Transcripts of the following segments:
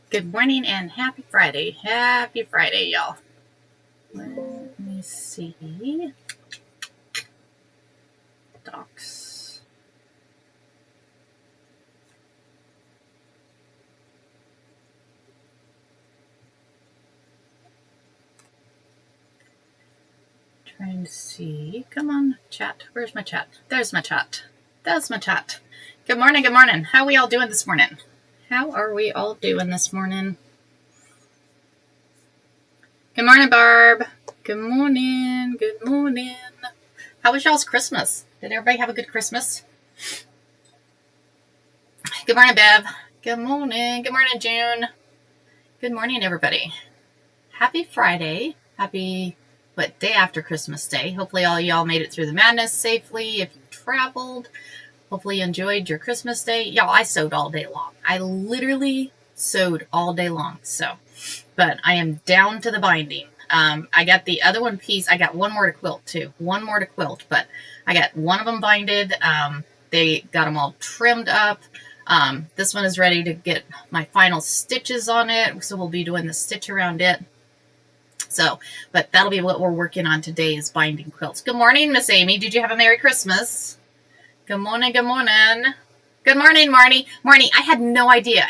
Good morning and happy Friday. Happy Friday, y'all. Let me see. Docs. Trying to see. Come on, chat. Where's my chat? There's my chat. That's my chat. Good morning, good morning. How are we all doing this morning? How are we all doing this morning? Good morning, Barb. Good morning. Good morning. How was y'all's Christmas? Did everybody have a good Christmas? Good morning, Bev. Good morning. Good morning, June. Good morning, everybody. Happy Friday. Happy, day after Christmas Day. Hopefully all y'all made it through the madness safely. If you traveled, hopefully you enjoyed your Christmas Day. Y'all, I sewed all day long. I literally sewed all day long. But I am down to the binding. I got the other one piece. I got one more to quilt too. One more to quilt, but I got one of them binded. They got them all trimmed up. This one is ready to get my final stitches on it. So we'll be doing the stitch around it. But that'll be what we're working on today is binding quilts. Good morning, Miss Amy. Did you have a Merry Christmas? Good morning. Good morning. Good morning, Marnie. Marnie, I had no idea.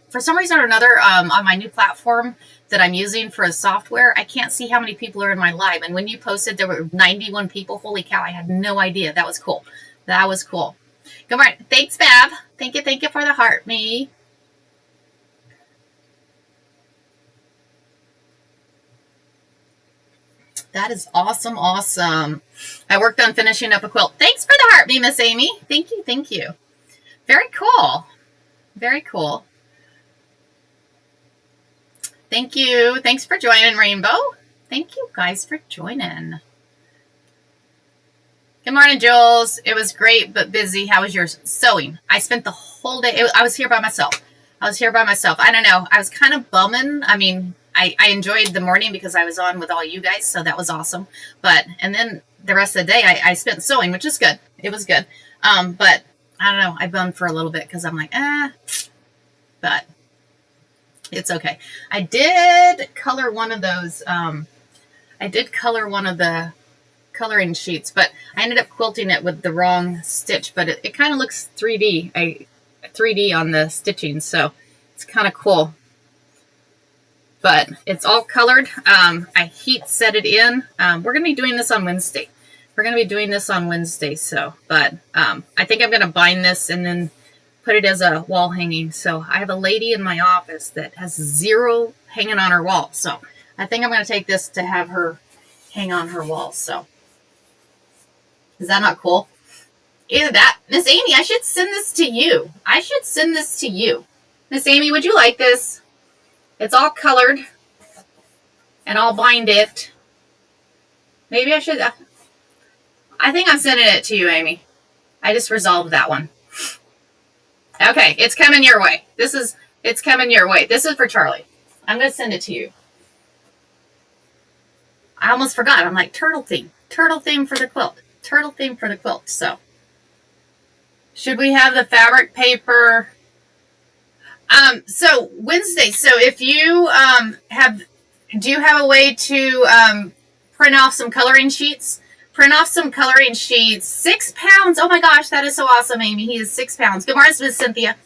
For some reason or another, on my new platform that I'm using for a software, I can't see how many people are in my live. And when you posted there were 91 people, holy cow, I had no idea. That was cool. That was cool. Good morning. Thanks, Bab. Thank you for the heart, me. That is awesome, awesome. I worked on finishing up a quilt. Thanks for the heart, me, Miss Amy. Thank you. Very cool. Very cool. Thank you. Thanks for joining, Rainbow. Thank you guys for joining. Good morning, Jules. It was great, but busy. How was yours? Sewing. I spent the whole day. I was here by myself. I don't know. I was kind of bumming. I mean, I enjoyed the morning because I was on with all you guys, so that was awesome. And then the rest of the day, I spent sewing, which is good. It was good. But I don't know. I bummed for a little bit because I'm like, but it's okay. I did color one of those. I did color one of the coloring sheets, but I ended up quilting it with the wrong stitch, but it kind of looks 3D. 3D on the stitching, so it's kind of cool. But it's all colored. I heat set it in. We're going to be doing this on Wednesday. But I think I'm going to bind this and then put it as a wall hanging. So I have a lady in my office that has 0 hanging on her wall. So I think I'm going to take this to have her hang on her wall. So is that not cool? Either that. Miss Amy, I should send this to you. Miss Amy, would you like this? It's all colored. And I'll bind it. Maybe I should. I think I'm sending it to you, Amy. I just resolved that one. Okay, it's coming your way. It's coming your way. This is for Charlie. I'm going to send it to you. I almost forgot. I'm like, turtle theme for the quilt. So, should we have the fabric paper? So Wednesday. So if you do you have a way to print off some coloring sheets? 6 pounds. Oh my gosh, that is so awesome, Amy. He is 6 pounds. Good morning, Miss Cynthia.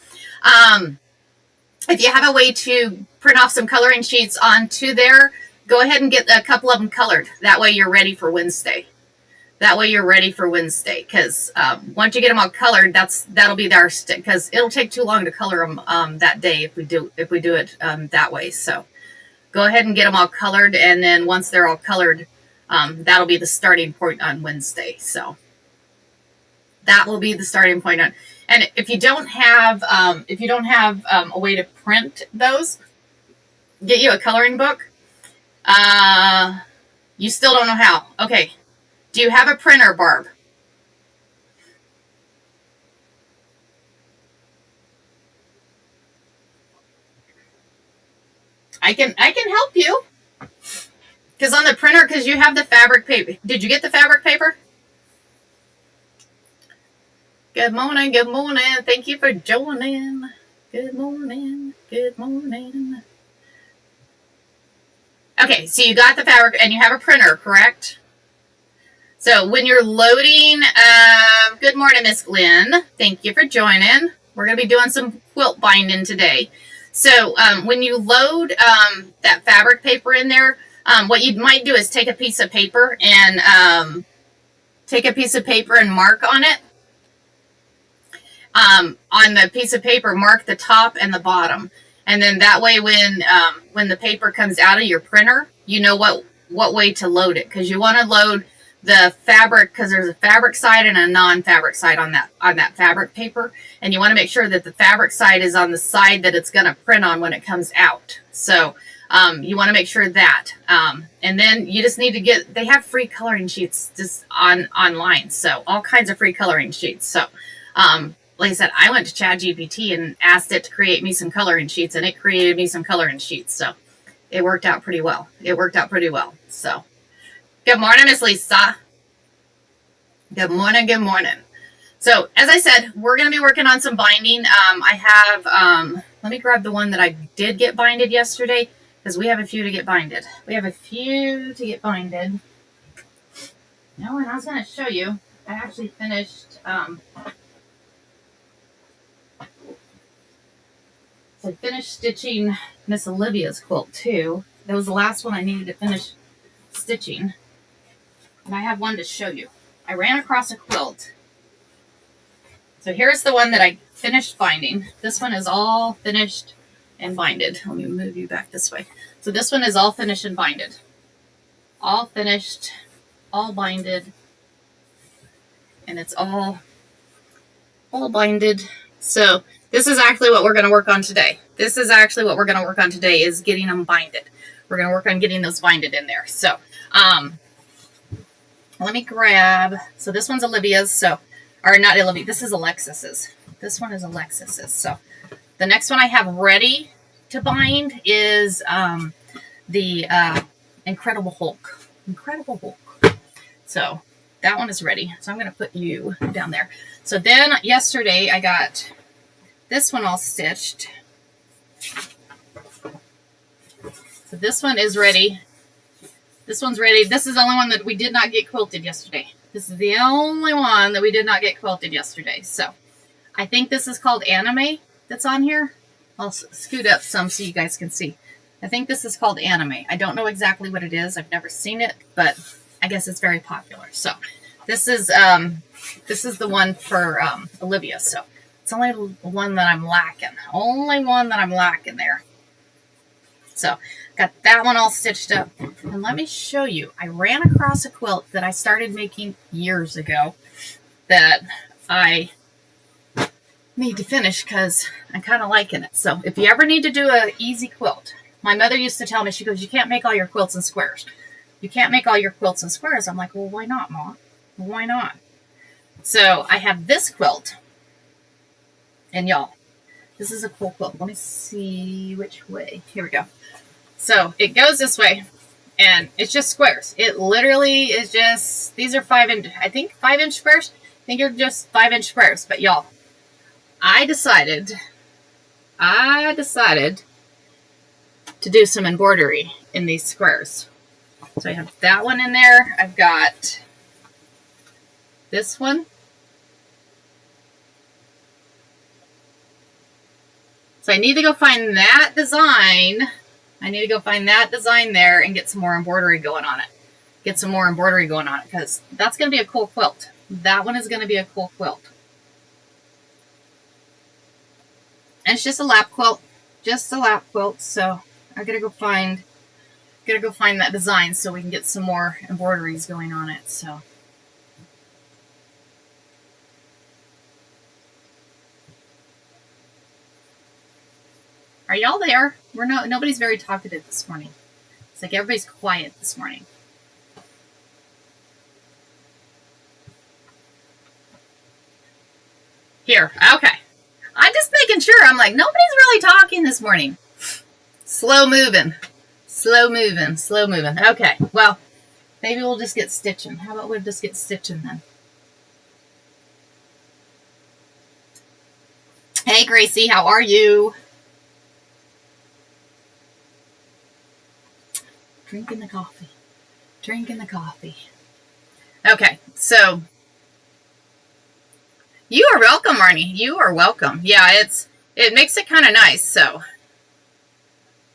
If you have a way to print off some coloring sheets onto there, go ahead and get a couple of them colored. That way you're ready for Wednesday. Because once you get them all colored, that'll be our stick. Because it'll take too long to color them that day if we do it that way. So go ahead and get them all colored, and then once they're all colored, that'll be the starting point on Wednesday. So that will be the starting point on. And if you don't have a way to print those, get you a coloring book. You still don't know how. Okay. Do you have a printer, Barb? I can help you. Because on the printer, because you have the fabric paper. Did you get the fabric paper? Good morning. Thank you for joining. Good morning. Good morning. Okay, so you got the fabric and you have a printer, correct? So when you're loading, good morning, Miss Glenn. Thank you for joining. We're going to be doing some quilt binding today. So when you load that fabric paper in there, what you might do is take a piece of paper and mark on it. On the piece of paper, mark the top and the bottom. And then that way when the paper comes out of your printer, you know what way to load it. Because you want to load the fabric, because there's a fabric side and a non-fabric side on that fabric paper. And you want to make sure that the fabric side is on the side that it's going to print on when it comes out. So you want to make sure that. And then you just need to they have free coloring sheets just online. So all kinds of free coloring sheets. So like I said, I went to ChatGPT and asked it to create me some coloring sheets, and it created me some coloring sheets. So it worked out pretty well. So good morning, Miss Lisa. Good morning. Good morning. So as I said, we're going to be working on some binding. I have, let me grab the one that I did get binded yesterday, because we have a few to get binded. No, and I was going to show you, I actually finished, so I finished stitching Miss Olivia's quilt too. That was the last one I needed to finish stitching. And I have one to show you. I ran across a quilt. So here's the one that I finished binding. This one is all finished and binded. Let me move you back this way. So this one is all finished and binded. All finished, all binded. And it's all binded. So this is actually what we're going to work on today. Is getting them binded. We're going to work on getting those binded in there. So, let me grab, so this one's Olivia's, or not Olivia, this is Alexis's. This one is Alexis's. So the next one I have ready to bind is the Incredible Hulk. So that one is ready. So I'm going to put you down there. So then yesterday I got this one all stitched. So this one is ready. This one's ready. This is the only one that we did not get quilted yesterday. So I think this is called Anime that's on here. I'll scoot up some so you guys can see. I think this is called Anime. I don't know exactly what it is. I've never seen it, but I guess it's very popular. So this is the one for Olivia. So it's only one that I'm lacking. There. So got that one all stitched up. And let me show you. I ran across a quilt that I started making years ago that I need to finish because I'm kind of liking it. So if you ever need to do an easy quilt, my mother used to tell me, she goes, you can't make all your quilts in squares. I'm like, well, why not, Ma? Why not? So I have this quilt. And y'all, this is a cool quilt. Let me see which way. Here we go. So it goes this way, and it's just squares. It literally is just, these are 5-inch squares. I think they're just 5-inch squares. But y'all, I decided to do some embroidery in these squares. So I have that one in there. I've got this one. So I need to go find that design. There and get some more embroidery going on it. Because that's going to be a cool quilt. That one is going to be a cool quilt. And it's just a lap quilt. So I gotta go find that design so we can get some more embroideries going on it. So are y'all there? Nobody's very talkative this morning. It's like everybody's quiet this morning. Here, okay. I'm just making sure. I'm like, nobody's really talking this morning. Slow moving. Okay, well, maybe we'll just get stitching. How about we'll just get stitching then? Hey, Gracie, how are you? Drinking the coffee. Drinking the coffee. Okay, so you are welcome, Marnie. You are welcome. Yeah, it makes it kind of nice. So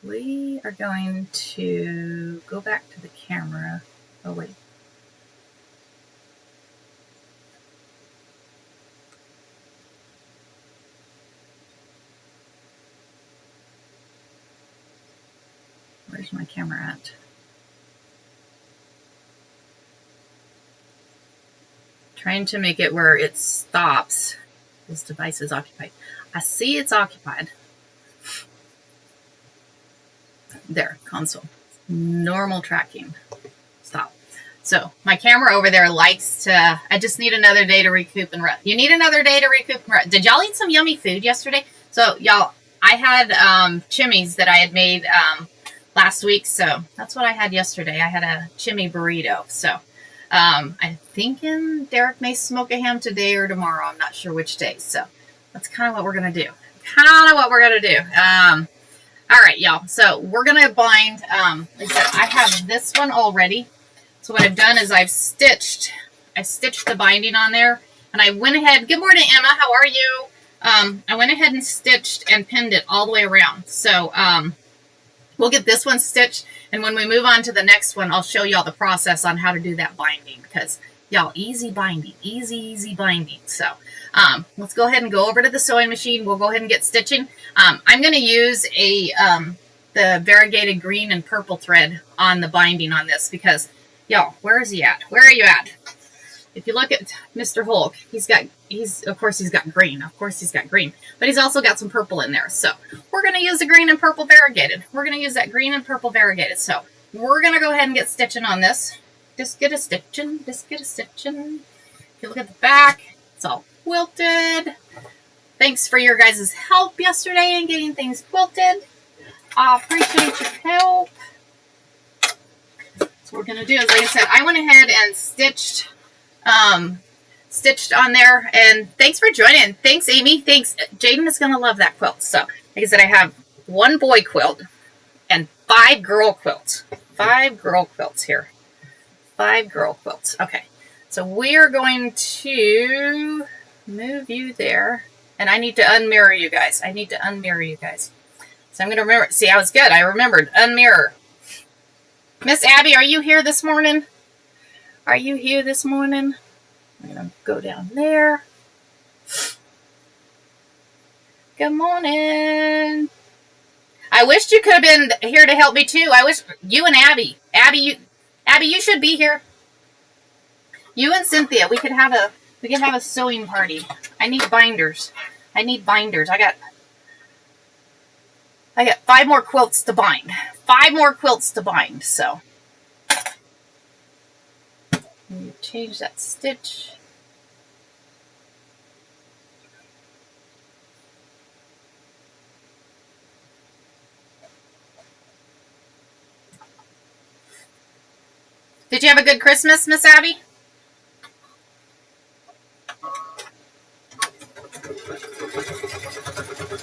we are going to go back to the camera. Oh, wait. Where's my camera at? Trying to make it where it stops. This device is occupied. I see it's occupied. There, console. Normal tracking. Stop. So my camera over there likes to, I just need another day to recoup and rest. You need another day to recoup and rest. Did y'all eat some yummy food yesterday? So y'all, I had chimneys that I had made last week. So that's what I had yesterday. I had a chimney burrito. So I'm thinking Derek may smoke a ham today or tomorrow. I'm not sure which day. So that's kind of what we're going to do. All right, y'all. So we're going to bind, like I said, I have this one already. So what I've done is I've stitched the binding on there, and I went ahead. Good morning, Emma. How are you? I went ahead and stitched and pinned it all the way around. So we'll get this one stitched, and when we move on to the next one, I'll show y'all the process on how to do that binding, because y'all, easy binding, easy binding. So let's go ahead and go over to the sewing machine. We'll go ahead and get stitching. I'm going to use the variegated green and purple thread on the binding on this, because y'all, where is he at? Where are you at? If you look at Mr. Hulk, of course he's got green. Of course he's got green. But he's also got some purple in there. So we're going to use the green and purple variegated. We're going to use that green and purple variegated. So we're going to go ahead and get stitching on this. Just get a stitching. If you look at the back, it's all quilted. Thanks for your guys' help yesterday in getting things quilted. I appreciate your help. So what we're going to do is, like I said, I went ahead and stitched on there, and thanks for joining. Thanks, Amy. Thanks. Jaden is going to love that quilt. So, like I said, I have one boy quilt and 5 girl quilts. 5 girl quilts here. 5 girl quilts. Okay. So we're going to move you there, and I need to unmirror you guys. So I'm going to remember. See, I was good. I remembered. Unmirror. Miss Abby, are you here this morning? I'm going to go down there. Good morning. I wished you could have been here to help me too. I wish you and Abby. Abby, you should be here. You and Cynthia, we could have a sewing party. I need binders. I got 5 more quilts to bind. So you change that stitch. Did you have a good Christmas, Miss Abby?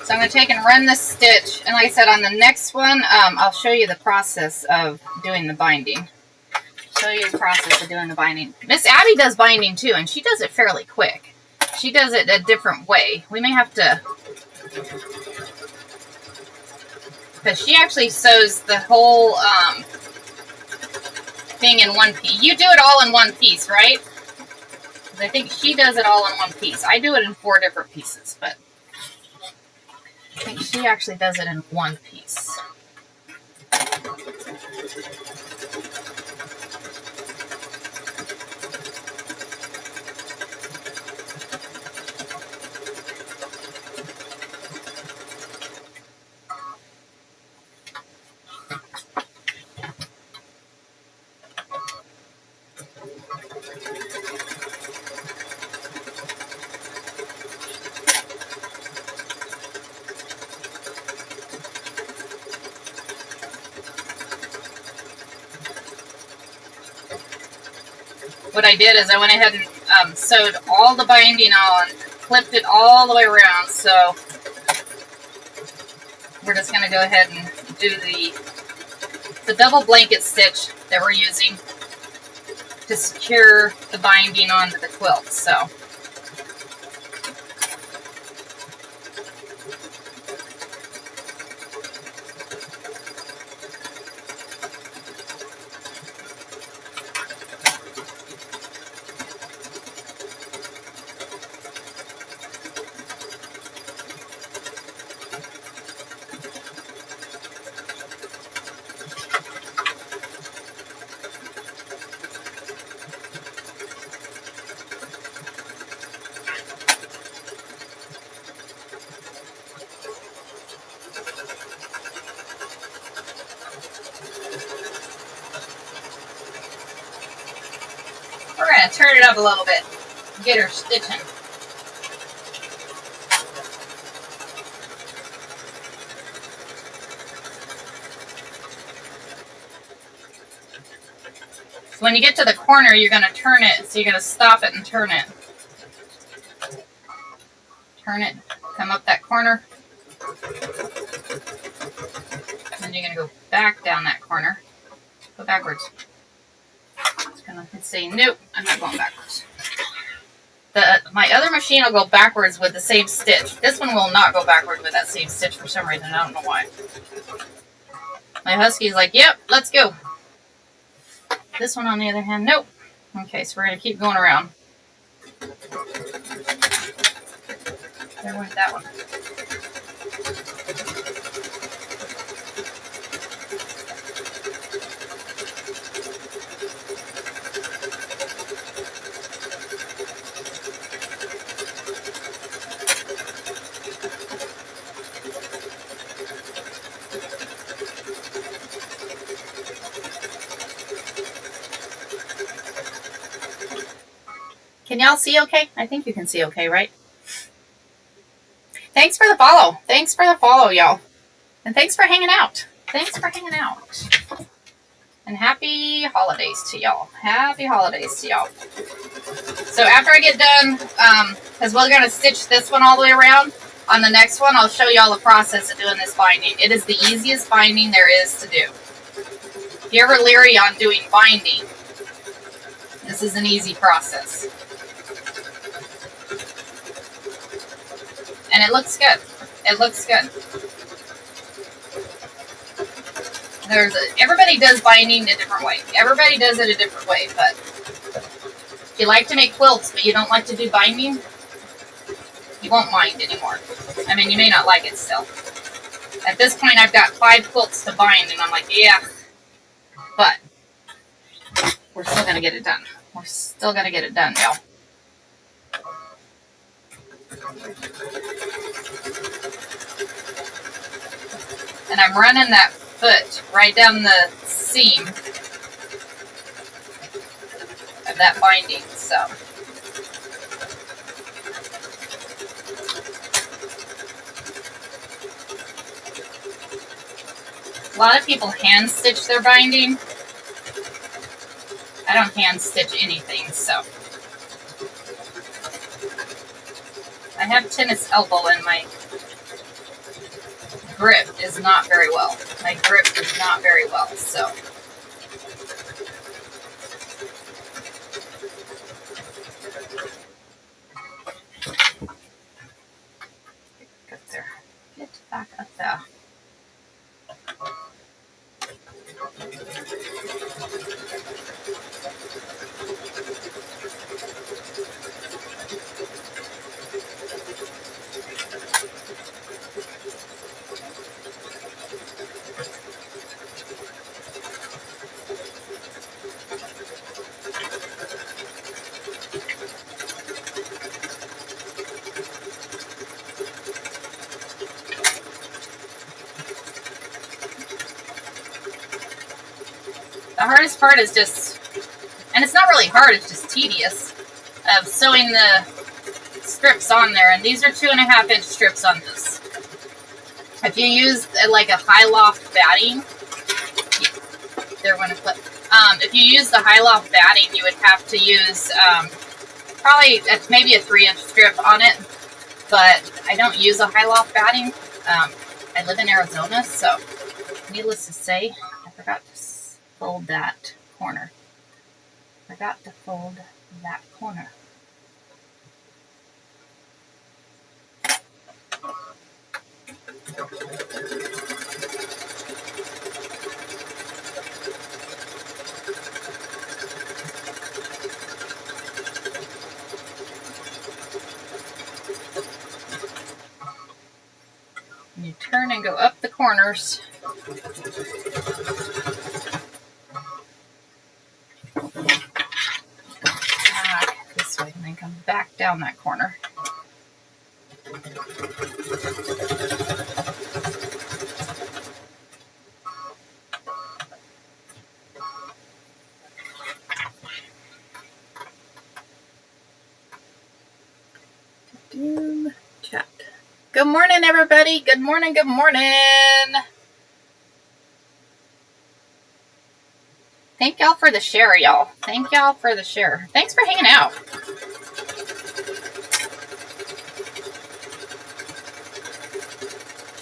So I'm going to take and run this stitch. And like I said, on the next one, I'll show you the process of doing the binding. Miss Abby does binding too, and she does it fairly quick. She does it a different way. We may have to, because she actually sews the whole thing in one piece. You do it all in one piece, right? I think she does it all in one piece. I do it in 4 different pieces, but I think she actually does it in one piece. What I did is I went ahead and sewed all the binding on, clipped it all the way around, so we're just going to go ahead and do the double blanket stitch that we're using to secure the binding onto the quilt. So we're going to turn it up a little bit, get her stitching. So when you get to the corner, you're going to turn it, so you're going to stop it and turn it. Turn it, come up that corner. Then you're going to go back down that corner. Go backwards. It's saying, nope, I'm not going backwards. My other machine will go backwards with the same stitch. This one will not go backwards with that same stitch for some reason. I don't know why. My husky's like, yep, let's go. This one, on the other hand, nope. Okay, so we're going to keep going around. There went that one. Can y'all see okay? I think you can see okay, right? Thanks for the follow. Thanks for the follow, y'all. And thanks for hanging out. Thanks for hanging out. And happy holidays to y'all. Happy holidays to y'all. So after I get done, because we're going to stitch this one all the way around, on the next one, I'll show y'all the process of doing this binding. It is the easiest binding there is to do. If you're ever leery on doing binding, this is an easy process. And it looks good. It looks good. Everybody does binding a different way. Everybody does it a different way, but if you like to make quilts, but you don't like to do binding, you won't mind anymore. I mean, you may not like it still. At this point, I've got 5 quilts to bind, and I'm like, yeah. But we're still going to get it done. We're still going to get it done, y'all. And I'm running that foot right down the seam of that binding, so. A lot of people hand stitch their binding. I don't hand stitch anything, so. I have tennis elbow and my grip is not very well. My grip is not very well, so. Get there. Get back up there. The hardest part is just, and it's not really hard, it's just tedious, of sewing the strips on there. And these are 2.5-inch strips on this. If you use like a high loft batting, they're going to put, if you use the high loft batting, you would have to use probably maybe a 3-inch strip on it. But I don't use a high loft batting. I I live in Arizona, so needless to say, I forgot to fold that corner. Forgot to fold that corner. And you turn and go up the corners. This way, and then come back down that corner. Chat. Good morning, everybody. Good morning. Good morning. Thank y'all for the share, y'all. Thank y'all for the share. Thanks for hanging out.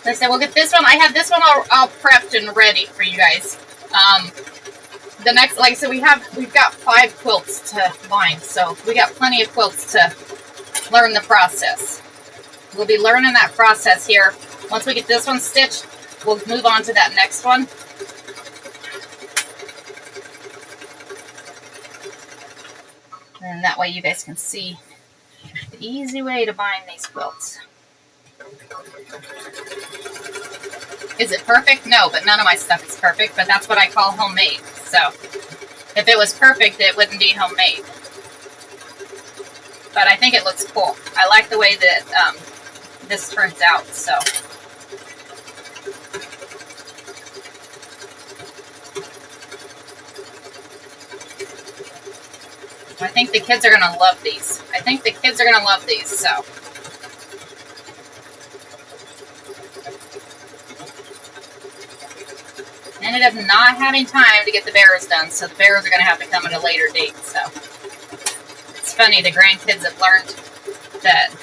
Like I said, we'll get this one. I have this one all prepped and ready for you guys. The next, like I said, we've got 5 quilts to bind, so we got plenty of quilts to learn the process. We'll be learning that process here. Once we get this one stitched, we'll move on to that next one. And that way you guys can see the easy way to bind these quilts. Is it perfect? No, but none of my stuff is perfect, but that's what I call homemade. So if it was perfect, it wouldn't be homemade. But I think it looks cool. I like the way that this turns out, so. I think the kids are going to love these. So. Ended up not having time to get the bears done, so the bears are going to have to come at a later date, so. It's funny, the grandkids have learned that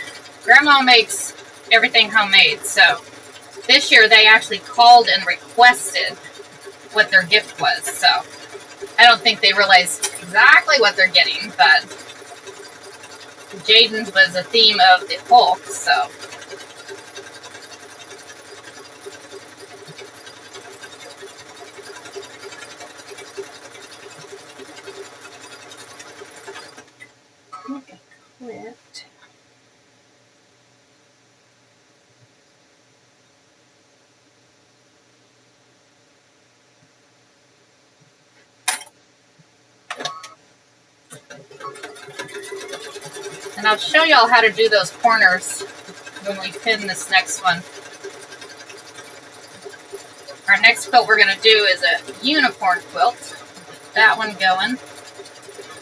Grandma makes everything homemade, so this year they actually called and requested what their gift was, so I don't think they realized exactly what they're getting, but Jaden's was a theme of the Hulk, so. Okay, quit. And I'll show y'all how to do those corners when we pin this next one. Our next quilt we're going to do is a unicorn quilt. Get that one going.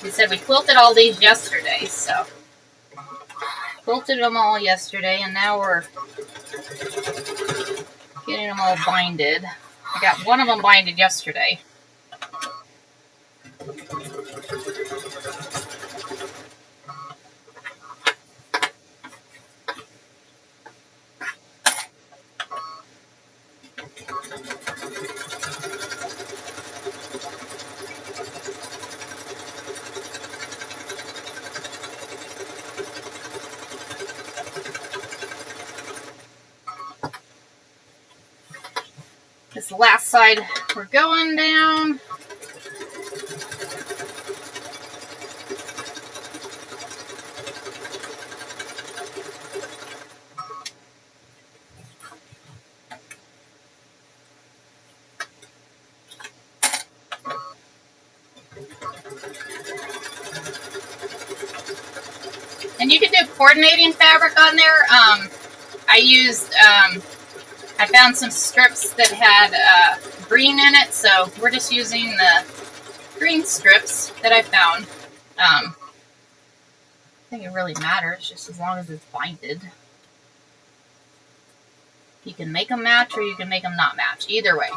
We said we quilted all these yesterday, so quilted them all yesterday, and now we're getting them all binded. I got one of them binded yesterday. This last side we're going down. And you can do coordinating fabric on there. I used, I found some strips that had green in it, so we're just using the green strips that I found. I think it really matters, just as long as it's binded. You can make them match or you can make them not match. Either way,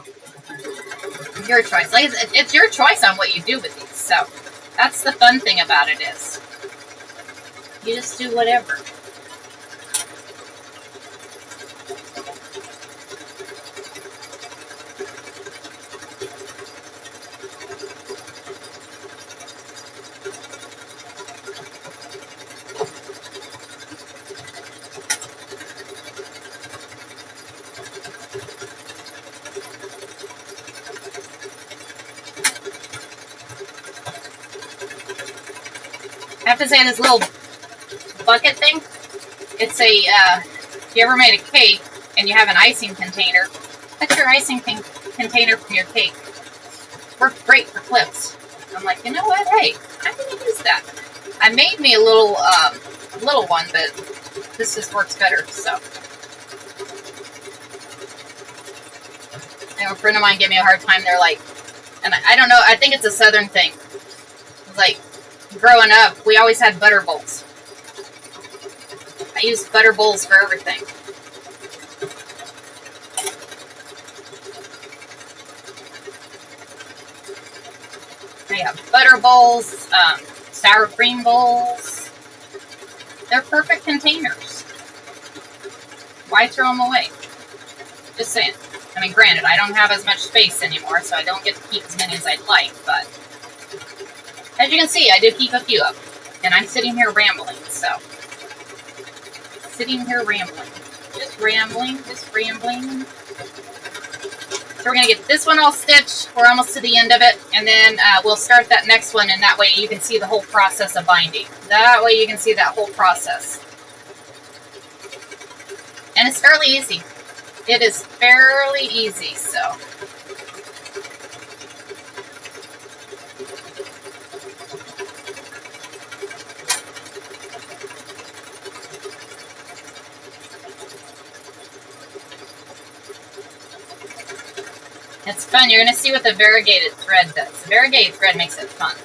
your choice. Like it's your choice on what you do with these. So that's the fun thing about it is you just do whatever. I have to say, this little bucket thing, it's a, if you ever made a cake and you have an icing container, that's your icing container for your cake. Works great for clips. I'm like, you know what? Hey, I'm going to use that. I made me a little one, but this just works better, so. You know, a friend of mine gave me a hard time. They're like, and I don't know, I think it's a Southern thing. Like, growing up, we always had butter bowls. I used butter bowls for everything. They have butter bowls, sour cream bowls. They're perfect containers. Why throw them away? Just saying. I mean, granted, I don't have as much space anymore, so I don't get to keep as many as I'd like, but as you can see, I do keep a few of them. And I'm sitting here rambling, so. Sitting here rambling. Just rambling, just rambling. So we're going to get this one all stitched. We're almost to the end of it. And then we'll start that next one, and that way you can see the whole process of binding. That way you can see that whole process. And it's fairly easy. It is fairly easy, so. It's fun. You're going to see what the variegated thread does. The variegated thread makes it fun.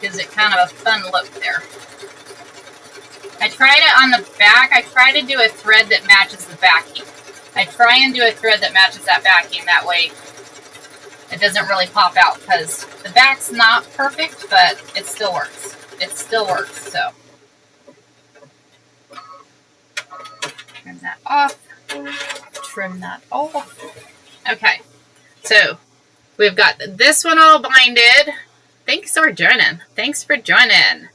Gives it kind of a fun look there. I tried it on the back. I try to do a thread that matches the backing. I try and do a thread that matches that backing. That way it doesn't really pop out, because the back's not perfect, but it still works. It still works, so. Trim that off. Trim that off. Okay. So we've got this one all binded. Thanks for joining. Thanks for joining.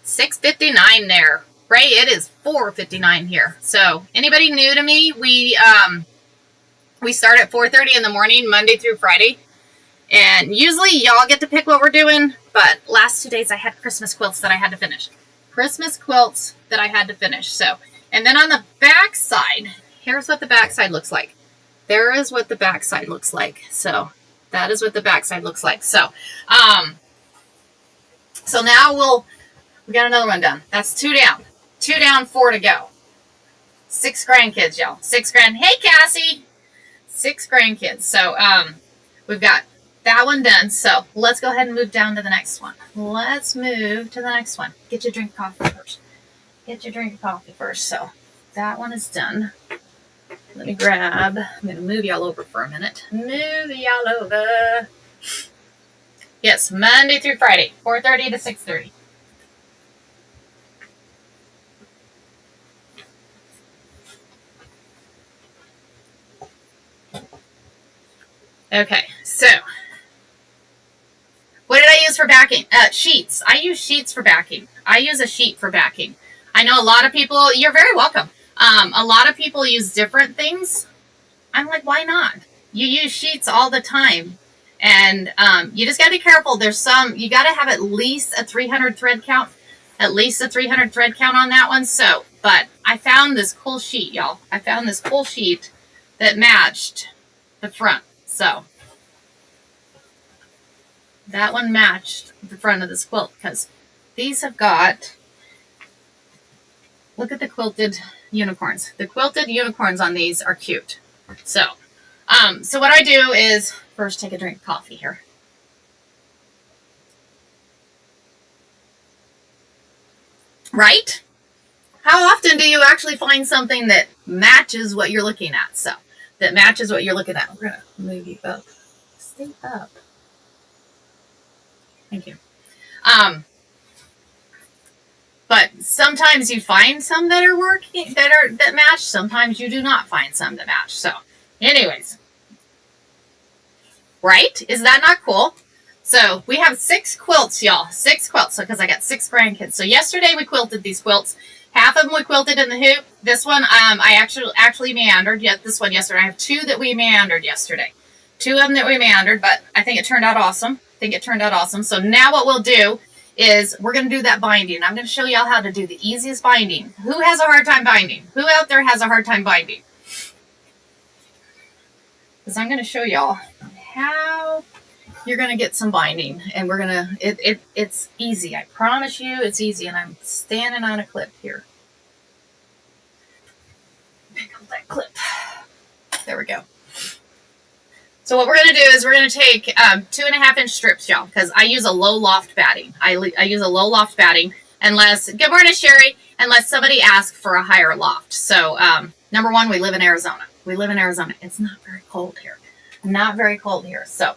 6:59 there. Ray, it is 4:59 here. So anybody new to me, we start at 4:30 in the morning, Monday through Friday. And usually y'all get to pick what we're doing, but last 2 days I had Christmas quilts that I had to finish. Christmas quilts that I had to finish. So, and then on the back side, here's what the back side looks like. There is what the back side looks like. So that is what the back side looks like. So, so now we got another one done. That's 2 down. 2 down, 4 to go. 6 grandkids, y'all. 6 grand. Hey, Cassie. 6 grandkids. So, we've got that one done. So, let's go ahead and move down to the next one. Let's move to the next one. Get your drink of coffee first. Get your drink of coffee first. So, that one is done. Let me grab. I'm going to move y'all over for a minute. Move y'all over. Yes, Monday through Friday, 4:30 to 6:30. Okay, so what did I use for backing? Sheets. I use sheets for backing. I use a sheet for backing. I know a lot of people, you're very welcome. A lot of people use different things. I'm like, why not? You use sheets all the time. And you just got to be careful. There's some, you got to have at least a 300 thread count. At least a 300 thread count on that one. So, but I found this cool sheet, y'all. I found this cool sheet that matched the front. So, that one matched the front of this quilt, because these have got, look at the quilted unicorns. The quilted unicorns on these are cute. So, so what I do is first take a drink of coffee here. Right? How often do you actually find something that matches what you're looking at? So, that matches what you're looking at. We're going to move you up. Stay up. Thank you. But sometimes you find some that are working, that match. Sometimes you do not find some that match. So, anyways. Right? Is that not cool? So, we have 6 quilts, y'all. 6 quilts, because I got 6 grandkids. So, yesterday we quilted these quilts. Half of them we quilted in the hoop. This one, I actually meandered. This one yesterday. I have 2 that we meandered yesterday. 2 of them that we meandered, but I think it turned out awesome. So now what we'll do is we're going to do that binding. I'm going to show y'all how to do the easiest binding. Who has a hard time binding? Who out there has a hard time binding? Because I'm going to show y'all how you're going to get some binding. And we're going to, it's easy. I promise you it's easy. And I'm standing on a clip here. Pick up that clip. There we go. So what we're going to do is we're going to take 2.5-inch strips, y'all, because I use a low loft batting. I use a low loft batting unless, good morning, Sherry, unless somebody asks for a higher loft. So number one, we live in Arizona. It's not very cold here. So,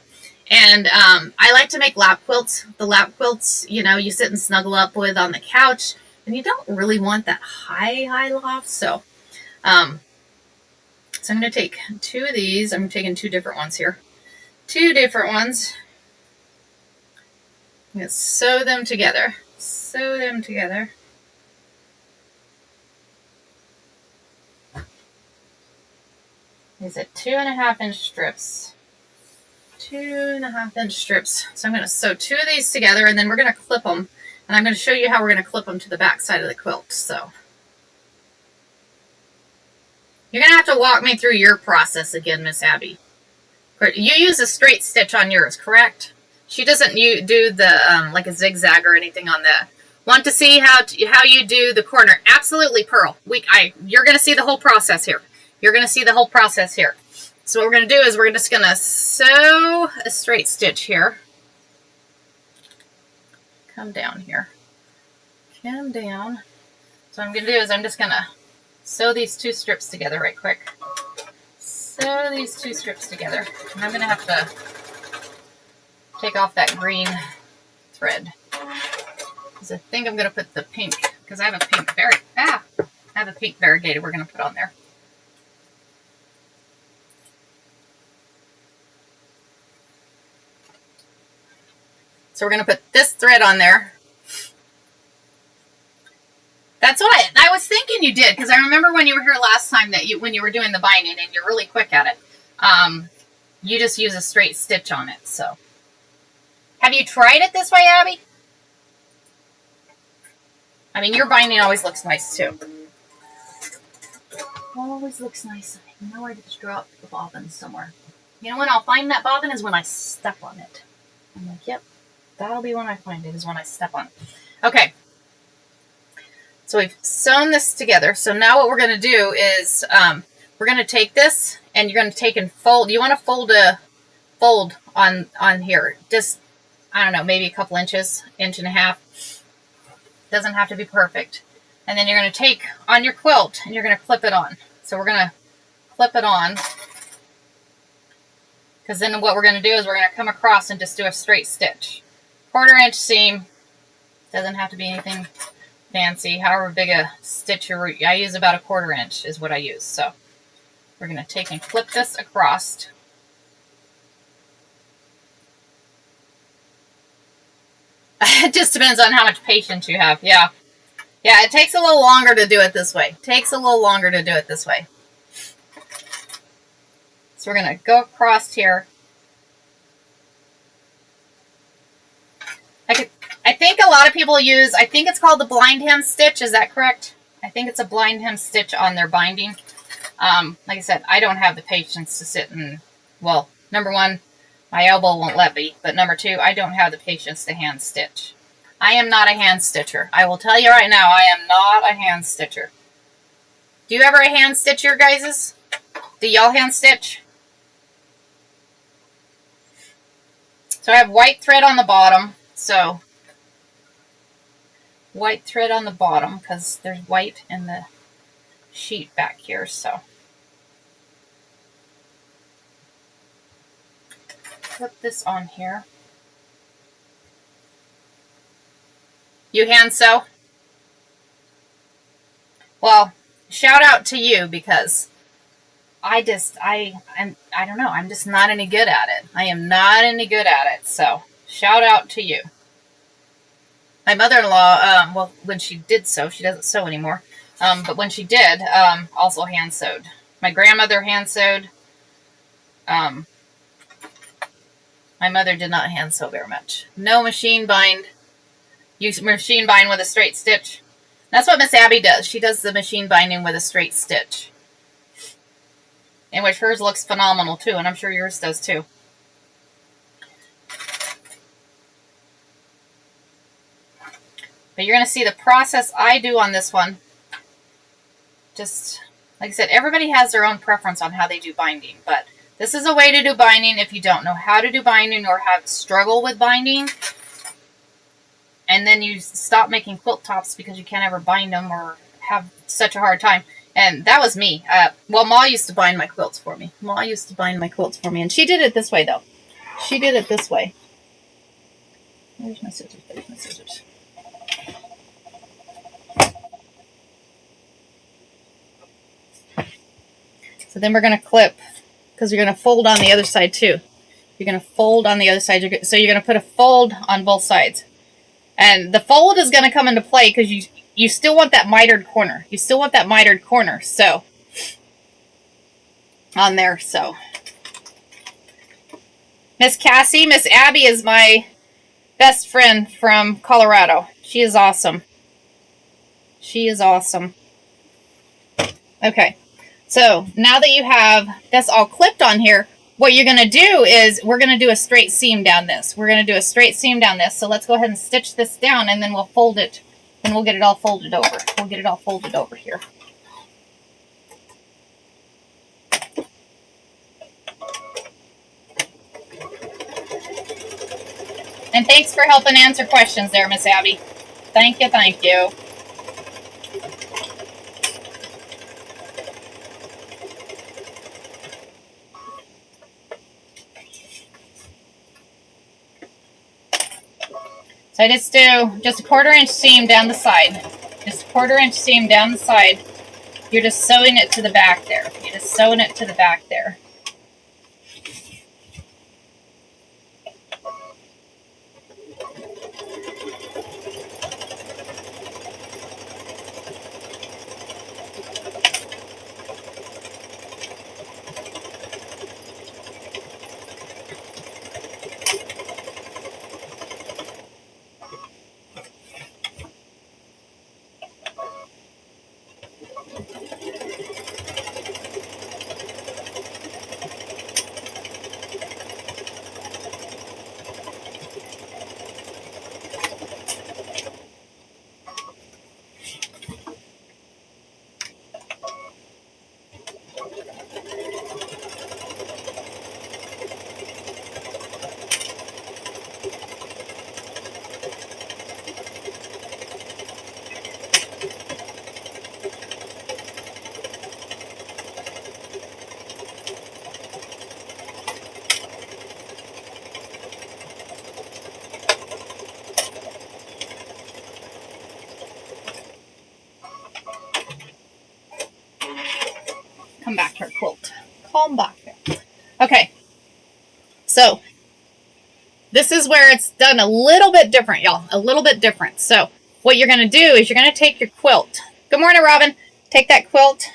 and I like to make lap quilts. The lap quilts, you know, you sit and snuggle up with on the couch, and you don't really want that high loft. So, so I'm going to take 2 of these. I'm taking 2 different ones here. 2 different ones. I'm going to sew them together. These are 2.5-inch strips. 2.5-inch strips. So I'm going to sew 2 of these together, and then we're going to clip them. And I'm going to show you how we're going to clip them to the back side of the quilt. So you're going to have to walk me through your process again, Miss Abby. You use a straight stitch on yours, correct? She doesn't do the like a zigzag or anything on that. Want to see how you do the corner? Absolutely, Pearl. You're going to see the whole process here. So what we're going to do is we're just going to sew a straight stitch here. Come down here. So what I'm going to do is I'm just going to sew these 2 strips together right quick. And I'm going to have to take off that green thread. Because I think I'm going to put the pink, because I have a pink variegated we're going to put on there. So we're going to put this thread on there. That's what I was thinking you did, because I remember when you were here last time that when you were doing the binding and you're really quick at it, you just use a straight stitch on it. So, have you tried it this way, Abby? I mean, your binding always looks nice too. Always looks nice. I know I just dropped the bobbin somewhere. You know when I'll find that bobbin is when I step on it. I'm like, yep, that'll be when I find it, is when I step on it. Okay. So we've sewn this together. So now what we're going to do is we're going to take this and you're going to take and fold. You want to fold on here. Just, I don't know, maybe a couple inches, 1.5 inches. Doesn't have to be perfect. And then you're going to take on your quilt and you're going to clip it on. So we're going to clip it on. Because then what we're going to do is we're going to come across and just do a straight stitch. 1/4 inch seam. Doesn't have to be anything fancy, however big a stitch I use about 1/4 inch is what I use. So we're going to take and clip this across. It just depends on how much patience you have. Yeah, it takes a little longer to do it this way. So we're going to go across here. I think a lot of people use, I think it's called the blind hem stitch. Is that correct? I think it's a blind hem stitch on their binding. Like I said, I don't have the patience to sit and, well, number one, my elbow won't let me. But number 2, I don't have the patience to hand stitch. I am not a hand stitcher. I will tell you right now, I am not a hand stitcher. Do you ever hand stitch your guys's? Do y'all hand stitch? So I have white thread on the bottom. So white thread on the bottom because there's white in the sheet back here. So put this on here. You hand sew? Well, shout out to you because I don't know, I'm just not any good at it. I am not any good at it. So shout out to you. My mother-in-law, well, when she did sew, she doesn't sew anymore, but when she did, also hand sewed. My grandmother hand sewed. My mother did not hand sew very much. No machine bind. You machine bind with a straight stitch. That's what Miss Abby does. She does the machine binding with a straight stitch. In which hers looks phenomenal too, and I'm sure yours does too. But you're going to see the process I do on this one. Just, like I said, everybody has their own preference on how they do binding. But this is a way to do binding if you don't know how to do binding or have struggle with binding. And then you stop making quilt tops because you can't ever bind them or have such a hard time. And that was me. Well, Ma used to bind my quilts for me. Ma used to bind my quilts for me. And she did it this way, though. She did it this way. Where's my scissors? There's my scissors. So then we're going to clip, because you're going to fold on the other side too. You're going to fold on the other side. So you're going to put a fold on both sides. And the fold is going to come into play because you still want that mitered corner. You still want that mitered corner. So, on there, so. Miss Cassie, Miss Abby is my best friend from Colorado. She is awesome. She is awesome. Okay. So, now that you have this all clipped on here, what you're going to do is we're going to do a straight seam down this. We're going to do a straight seam down this. So, let's go ahead and stitch this down, and then we'll fold it, and we'll get it all folded over. We'll get it all folded over here. And thanks for helping answer questions there, Miss Abby. Thank you, thank you. So I just do just a 1/4 inch seam down the side. Just a 1/4 inch seam down the side. You're just sewing it to the back there. You're just sewing it to the back there. Come back to our quilt. Calm back there. Okay. So, this is where it's done a little bit different, y'all. A little bit different. So, what you're going to do is you're going to take your quilt. Good morning, Robin. Take that quilt,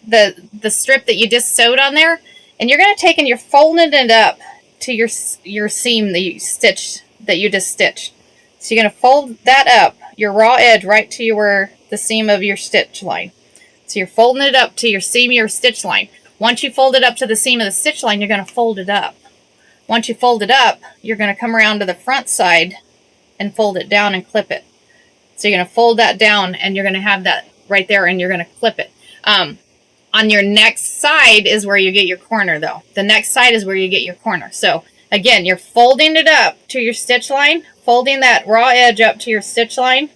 the strip that you just sewed on there, and you're going to take and you're folding it up to your seam that you stitched, that you just stitched. So, you're going to fold that up, your raw edge, right to the seam of your stitch line. So you're folding it up to your seam of your stitch line. Once you fold it up to the seam of the stitch line, you're going to fold it up. Once you fold it up, you're going to come around to the front side and fold it down and clip it. So you're going to fold that down, and you're going to have that right there, and you're going to clip it. On your next side is where you get your corner, though. The next side is where you get your corner. So again, you're folding it up to your stitch line, folding that raw edge up to your stitch line,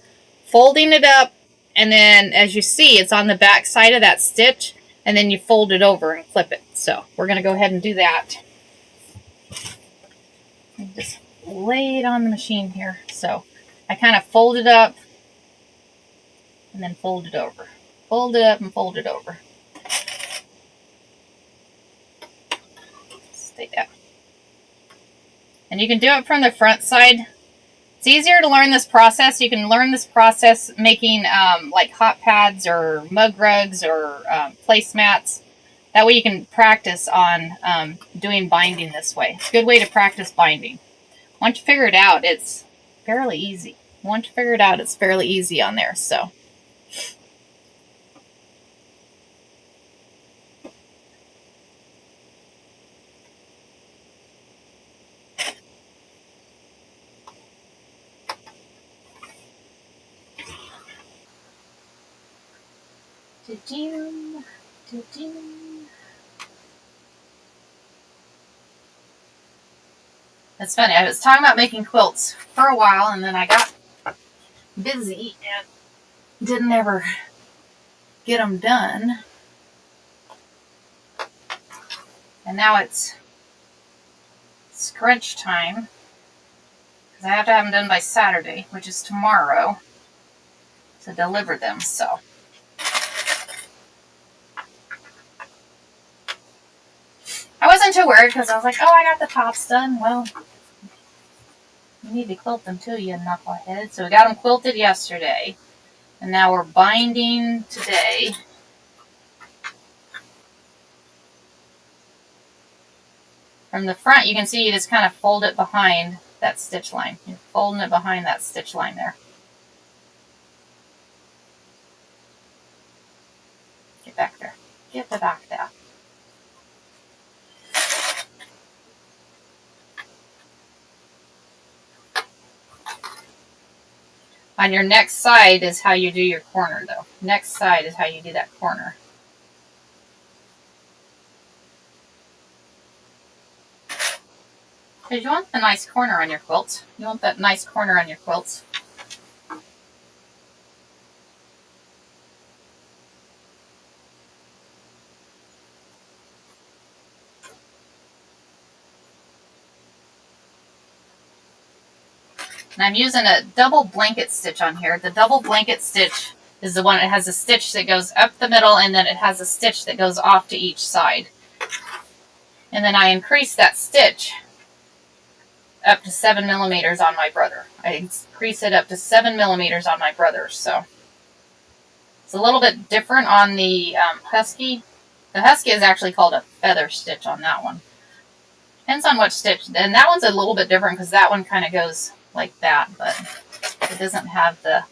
folding it up, and then, as you see, it's on the back side of that stitch, and then you fold it over and clip it. So, we're going to go ahead and do that. And just lay it on the machine here. So, I kind of fold it up, and then fold it over. Fold it up and fold it over. Stay down. And you can do it from the front side. It's easier to learn this process. You can learn this process making like hot pads or mug rugs or placemats. That way you can practice on doing binding this way. It's a good way to practice binding. once you figure it out, it's fairly easy. Once you figure it out, it's fairly easy on there, so. It's funny, I was talking about making quilts for a while, and then I got busy and didn't ever get them done. And now it's crunch time, because I have to have them done by Saturday, which is tomorrow, to deliver them, so. I wasn't too worried, because I was like, oh, I got the tops done. Well, you need to quilt them too, you knucklehead. So we got them quilted yesterday, and now we're binding today. From the front, you can see you just kind of fold it behind that stitch line. You're folding it behind that stitch line there. Get back there. Get the back there. On your next side is how you do your corner, though. Next side is how you do that corner. Because you want the nice corner on your quilts. You want that nice corner on your quilts. And I'm using a double blanket stitch on here. The double blanket stitch is the one that has a stitch that goes up the middle, and then it has a stitch that goes off to each side. And then I increase that stitch up to 7 millimeters on my brother. I increase it up to 7 millimeters on my brother. So it's a little bit different on the Husky. The Husky is actually called a feather stitch on that one. Depends on what stitch. And that one's a little bit different because that one kind of goes like that, but it doesn't have the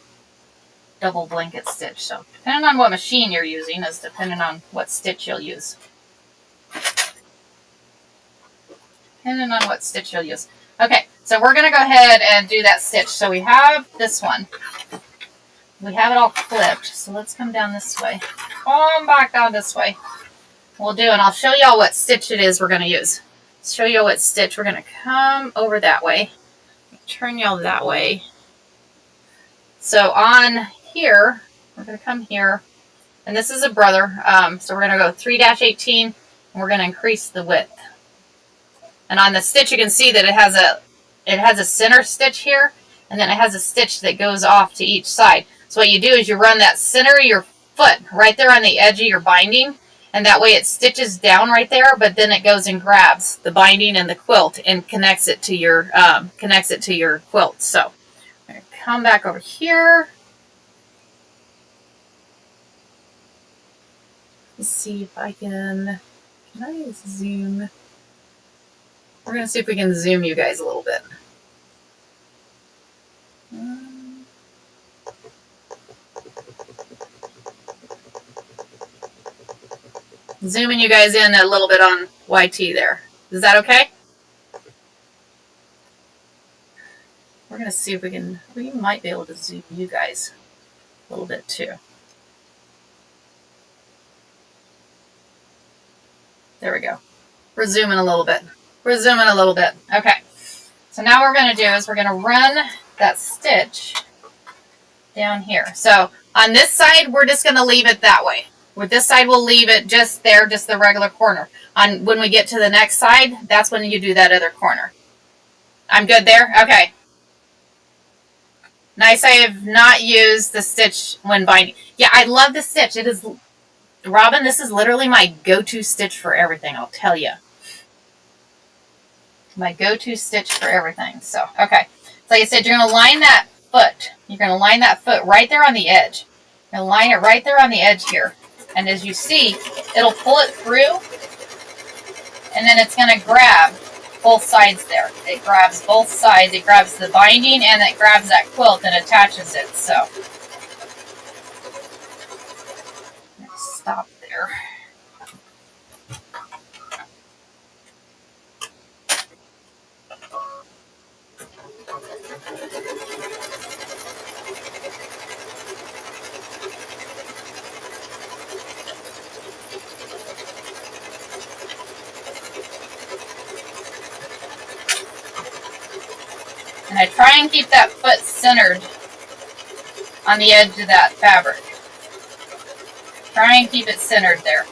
double blanket stitch. So depending on what machine you're using is depending on what stitch you'll use. Depending on what stitch you'll use. Okay, so we're going to go ahead and do that stitch. So we have this one. We have it all clipped. So let's come down this way. Come back down this way. We'll do, and I'll show y'all what stitch it is we're going to use. Show you what stitch. We're going to come over that way. Turn y'all that way. So on here, we're going to come here, and this is a brother. So we're going to go 3-18, and we're going to increase the width. And on the stitch, you can see that it has a center stitch here, and then it has a stitch that goes off to each side. So what you do is you run that center of your foot right there on the edge of your binding, and that way it stitches down right there, but then it goes and grabs the binding and the quilt and connects it to your quilt. So I'm going to come back over here. Let's see if I can I zoom? We're going to see if we can zoom you guys a little bit. Zooming you guys in a little bit on YT there. Is that okay? We're going to see if we might be able to zoom you guys a little bit too. There we go. We're zooming a little bit. We're zooming a little bit. Okay. So now what we're going to do is we're going to run that stitch down here. So on this side, we're just going to leave it that way. With this side, we'll leave it just there, just the regular corner. When we get to the next side, that's when you do that other corner. I'm good there? Okay. Nice, I have not used the stitch when binding. Yeah, I love the stitch. It is, Robin, this is literally my go-to stitch for everything, I'll tell you. My go-to stitch for everything. So, okay. So like I said, you're going to line that foot. You're going to line that foot right there on the edge. You're going to line it right there on the edge here. And as you see, it'll pull it through, and then it's going to grab both sides there. It grabs both sides. It grabs the binding and it grabs that quilt and attaches it. So stop there. And I try and keep that foot centered on the edge of that fabric. Try and keep it centered there.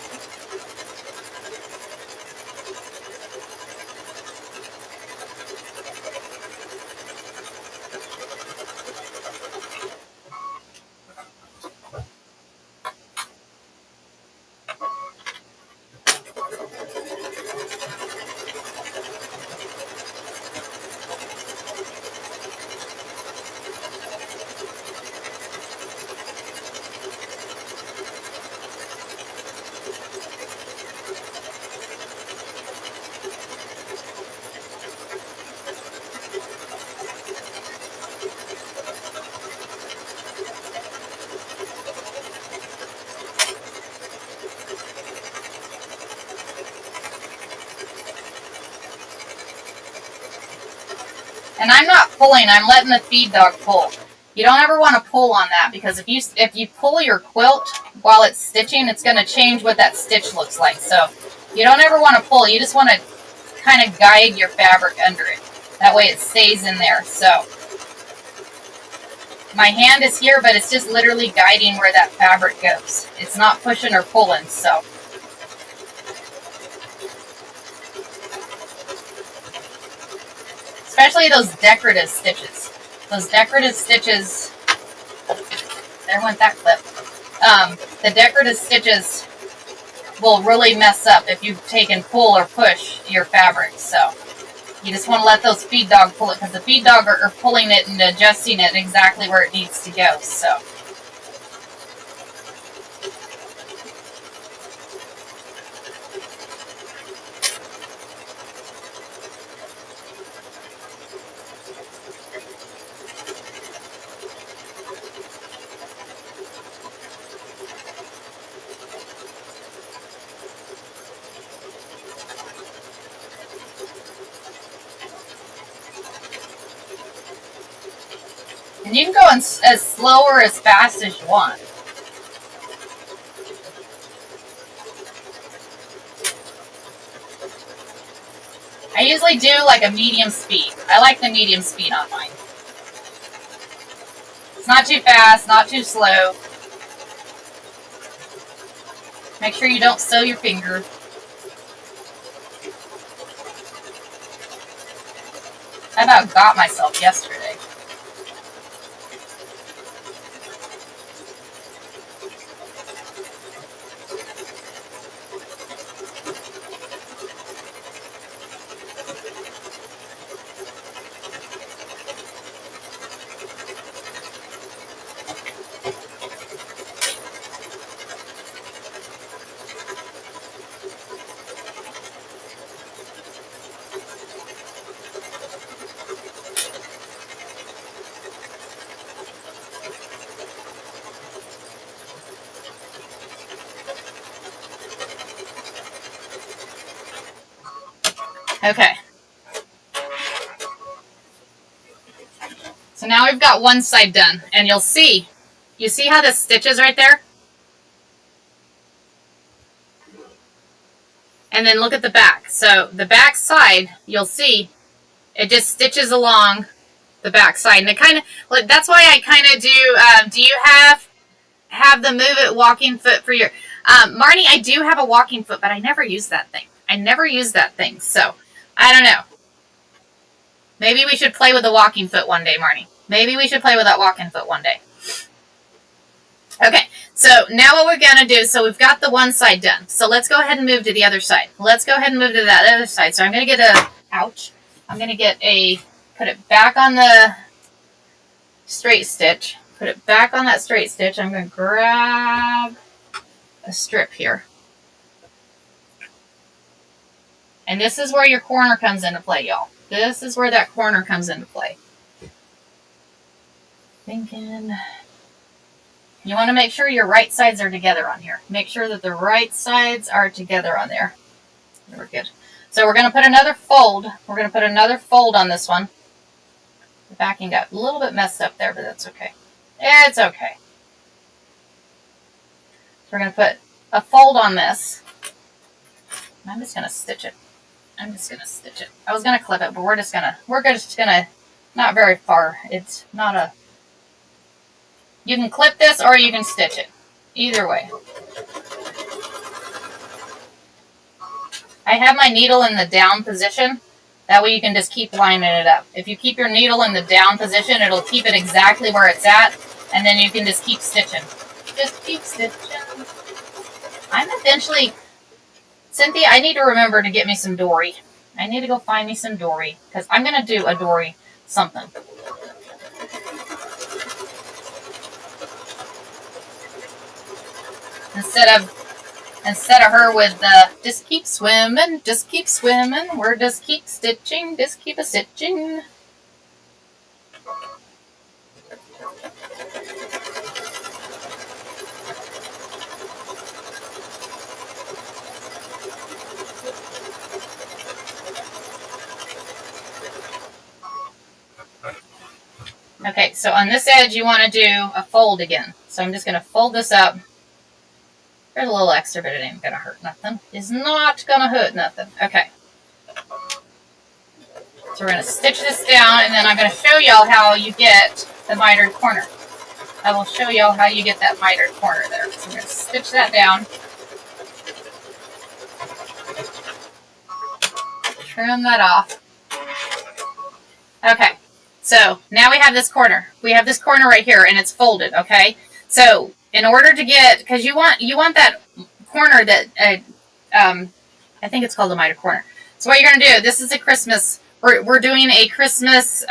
And I'm not pulling, I'm letting the feed dog pull. You don't ever want to pull on that, because if you pull your quilt while it's stitching, it's going to change what that stitch looks like. So you don't ever want to pull. You just want to kind of guide your fabric under it. That way it stays in there. So my hand is here, but it's just literally guiding where that fabric goes. It's not pushing or pulling, so. Especially those decorative stitches. Those decorative stitches, there went that clip. The decorative stitches will really mess up if you take and pull or push your fabric. So you just want to let those feed dog pull it, because the feed dog are pulling it and adjusting it exactly where it needs to go. So. And you can go as slow or as fast as you want. I usually do like a medium speed. I like the medium speed on mine. It's not too fast, not too slow. Make sure you don't sew your finger. I about got myself yesterday. Okay. So now we've got one side done, and you see how the stitch is right there? And then look at the back. So the back side, you'll see, it just stitches along the back side. And it kind of, that's why I kind of do you have the Move It walking foot for your, Marnie, I do have a walking foot, but I never use that thing. So I don't know. Maybe we should play with the walking foot one day, Marnie. Maybe we should play with that walking foot one day. Okay, so now what we're going to do, so we've got the one side done. So let's go ahead and move to the other side. Let's go ahead and move to that other side. So I'm going to get I'm going to get put it back on the straight stitch. Put it back on that straight stitch. I'm going to grab a strip here. And this is where your corner comes into play, y'all. This is where that corner comes into play. Thinking. You want to make sure your right sides are together on here. Make sure that the right sides are together on there. We're good. So we're going to put another fold. We're going to put another fold on this one. The backing got a little bit messed up there, but that's okay. It's okay. So we're going to put a fold on this. I'm just going to stitch it. I was going to clip it, but we're just going to, not very far. It's not a, you can clip this or you can stitch it. Either way. I have my needle in the down position. That way you can just keep lining it up. If you keep your needle in the down position, it'll keep it exactly where it's at. And then you can just keep stitching. Just keep stitching. I'm eventually... Cynthia, I need to remember to get me some dory. I need to go find me some dory. Because I'm going to do a dory something. Instead of her with the just keep swimming, we're just keep stitching, just keep a stitching. Okay, so on this edge you want to do a fold again. So I'm just going to fold this up. There's a little extra, but it ain't going to hurt nothing. It's not going to hurt nothing. Okay. So we're going to stitch this down, and then I'm going to show y'all how you get the mitered corner. I will show y'all how you get that mitered corner there. So I'm going to stitch that down. Trim that off. Okay. So now we have this corner. We have this corner right here, and it's folded, okay? So in order to get, because you want that corner that, I think it's called the mitered corner. So what you're going to do, this is a Christmas, we're doing a Christmas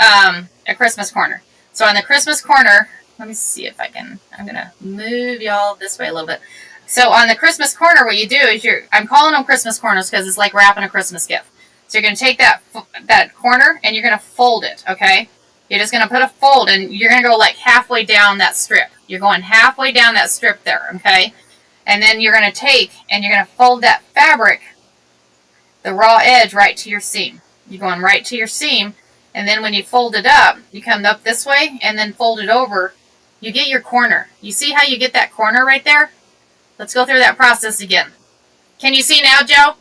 corner. So on the Christmas corner, let me see if I can, I'm going to move y'all this way a little bit. So on the Christmas corner, what you do is I'm calling them Christmas corners because it's like wrapping a Christmas gift. So you're going to take that corner and you're going to fold it, okay? You're just going to put a fold, and you're going to go like halfway down that strip. You're going halfway down that strip there, okay? And then you're going to take, and you're going to fold that fabric, the raw edge, right to your seam. You're going right to your seam, and then when you fold it up, you come up this way, and then fold it over. You get your corner. You see how you get that corner right there? Let's go through that process again. Can you see now, Joe?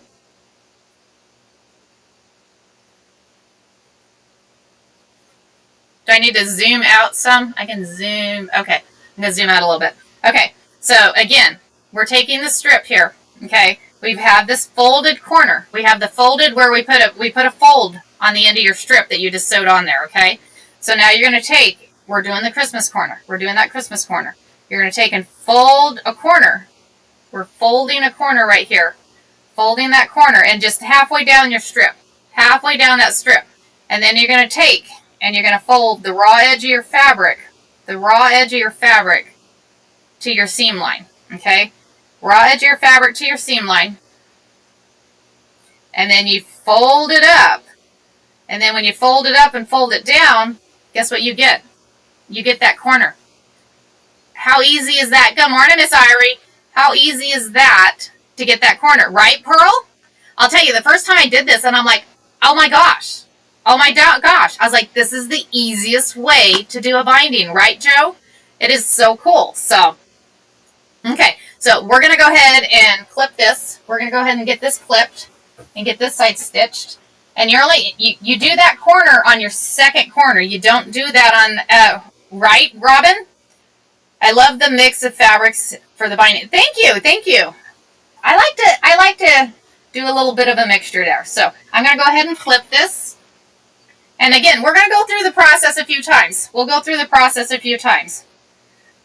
Do I need to zoom out some? I can zoom. Okay, I'm going to zoom out a little bit. Okay, so again, we're taking the strip here. Okay, we have this folded corner. We have the folded where we put a fold on the end of your strip that you just sewed on there. Okay, so now you're going to take, we're doing the Christmas corner. We're doing that Christmas corner. You're going to take and fold a corner. We're folding a corner right here. Folding that corner and just halfway down your strip. Halfway down that strip. And then you're going to take and you're going to fold the raw edge of your fabric, to your seam line, okay? Raw edge of your fabric to your seam line. And then you fold it up. And then when you fold it up and fold it down, guess what you get? You get that corner. How easy is that? Good morning, Miss Irie. How easy is that to get that corner? Right, Pearl? I'll tell you, the first time I did this, and I'm like, oh my gosh. Oh my gosh. I was like, this is the easiest way to do a binding. Right, Joe? It is so cool. So, okay. So, we're going to go ahead and clip this. We're going to go ahead and get this clipped and get this side stitched. And you do that corner on your second corner. You don't do that on, right, Robin? I love the mix of fabrics for the binding. Thank you. I like to do a little bit of a mixture there. So, I'm going to go ahead and flip this. And again, we're going to go through the process a few times. We'll go through the process a few times.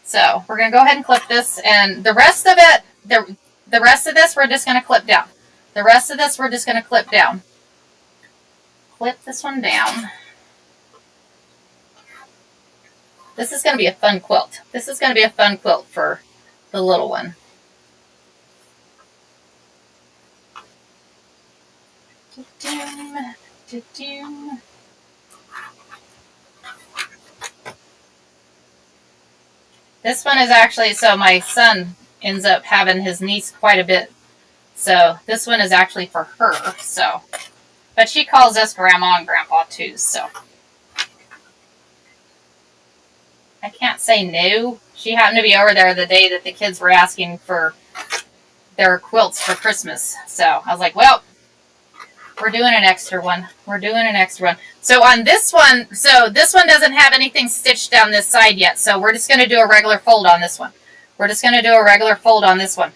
So we're going to go ahead and clip this. And the rest of it, the rest of this, we're just going to clip down. The rest of this, we're just going to clip down. Clip this one down. This is going to be a fun quilt. This is going to be a fun quilt for the little one. This one is actually, so my son ends up having his niece quite a bit. So this one is actually for her. So, but she calls us Grandma and Grandpa too. So I can't say no. She happened to be over there the day that the kids were asking for their quilts for Christmas. So I was like, well, we're doing an extra one. We're doing an extra one. So on this one, so this one doesn't have anything stitched down this side yet. So we're just going to do a regular fold on this one. We're just going to do a regular fold on this one.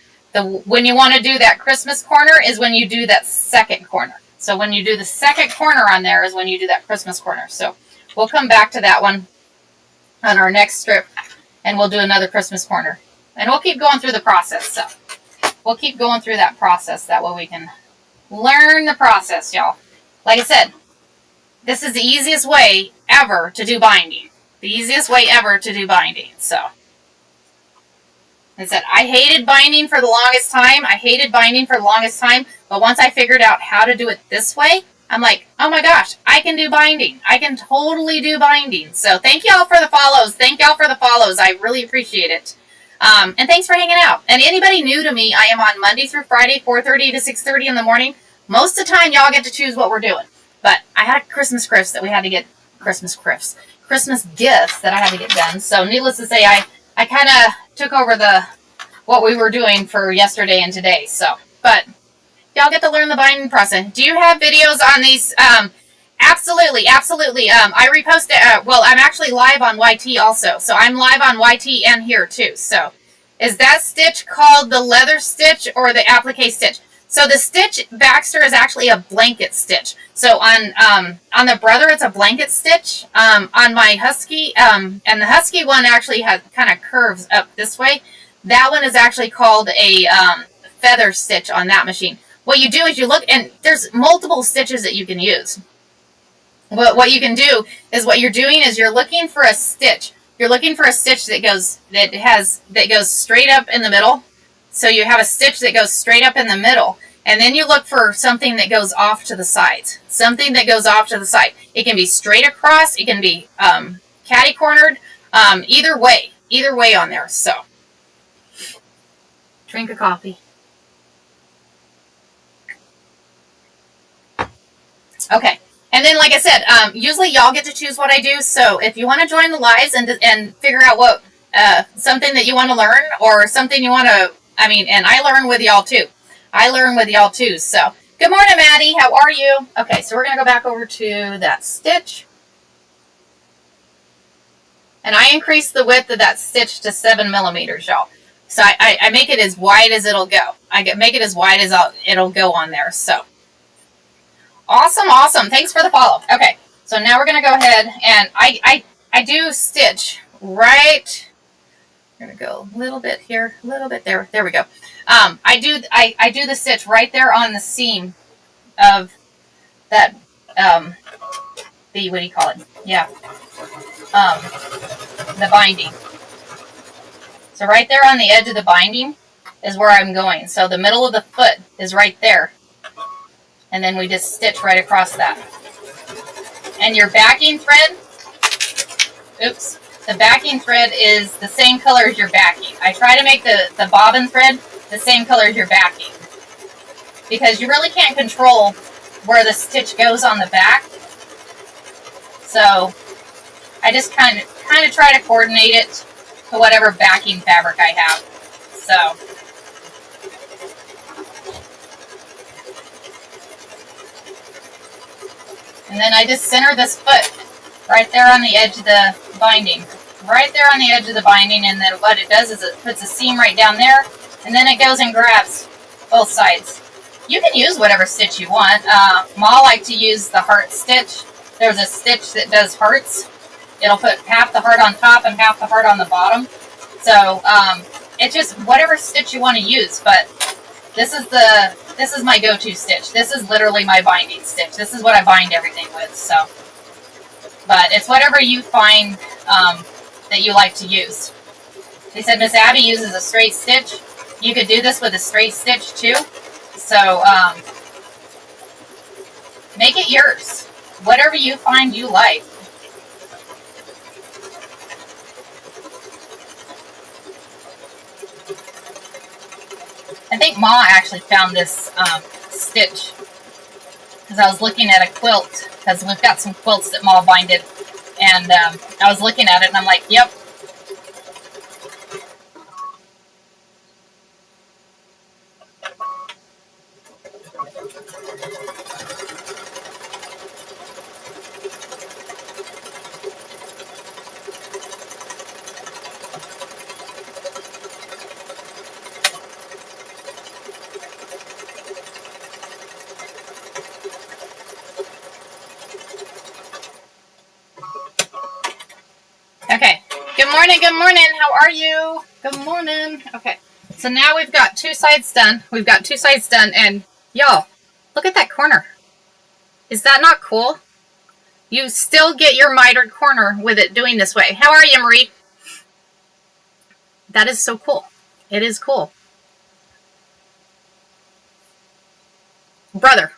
When you want to do that Christmas corner is when you do that second corner. So when you do the second corner on there is when you do that Christmas corner. So we'll come back to that one on our next strip, and we'll do another Christmas corner. And we'll keep going through the process. So we'll keep going through that process. That way we can learn the process, y'all. Like I said, this is the easiest way ever to do binding. The easiest way ever to do binding. So I said, I hated binding for the longest time. But once I figured out how to do it this way, I'm like, oh my gosh, I can do binding. I can totally do binding. So thank y'all for the follows. I really appreciate it. And thanks for hanging out. And anybody new to me, I am on Monday through Friday, 4:30 to 6:30 in the morning. Most of the time, y'all get to choose what we're doing. But I had Christmas gifts that I had to get done. So needless to say, I kind of took over what we were doing for yesterday and today. So, but y'all get to learn the binding process. Do you have videos on these? Absolutely. I repost it. Well, I'm actually live on YT also. So I'm live on YT and here too. So is that stitch called the leather stitch or the applique stitch? So the stitch Baxter is actually a blanket stitch. So on the Brother, it's a blanket stitch. On my Husky, and the Husky one actually has kind of curves up this way. That one is actually called a feather stitch on that machine. What you do is you look, and there's multiple stitches that you can use. What you can do is you're looking for a stitch. You're looking for a stitch that goes straight up in the middle. So you have a stitch that goes straight up in the middle. And then you look for something that goes off to the sides. It can be straight across. It can be catty-cornered. Either way on there. So, drink a coffee. Okay. And then, like I said, usually y'all get to choose what I do. So if you want to join the lives and figure out what something that you want to learn or something you want to, and I learn with y'all too. So good morning, Maddie. How are you? Okay, so we're going to go back over to that stitch. And I increased the width of that stitch to 7 millimeters, y'all. So I make it as wide as it'll go. Make it as wide as it'll go on there. So awesome. Thanks for the follow. Okay, so now we're going to go ahead and I do stitch right. We're going to go a little bit here, a little bit there. There we go. I do the stitch right there on the seam of that, what do you call it? Yeah. The binding. So right there on the edge of the binding is where I'm going. So the middle of the foot is right there. And then we just stitch right across that. And your backing thread, the backing thread is the same color as your backing. I try to make the bobbin thread the same color as your backing, because you really can't control where the stitch goes on the back. So I just kind of try to coordinate it to whatever backing fabric I have. So and then I just center this foot right there on the edge of the binding. And then what it does is it puts a seam right down there, and then it goes and grabs both sides. You can use whatever stitch you want. Ma liked to use the heart stitch. There's a stitch that does hearts. It'll put half the heart on top and half the heart on the bottom. So it's just whatever stitch you want to use. But this is my go-to stitch. This is literally my binding stitch. This is what I bind everything with. So, but it's whatever you find that you like to use. They said Miss Abby uses a straight stitch. You could do this with a straight stitch too. So make it yours. Whatever you find you like. I think Ma actually found this stitch because I was looking at a quilt, because we've got some quilts that Ma binded, and I was looking at it and I'm like, yep. Okay, good morning, how are you? Good morning. Okay, so now we've got two sides done. And y'all, look at that corner. Is that not cool? You still get your mitered corner with it doing this way. How are you, Marie? That is so cool. It is cool. Brother.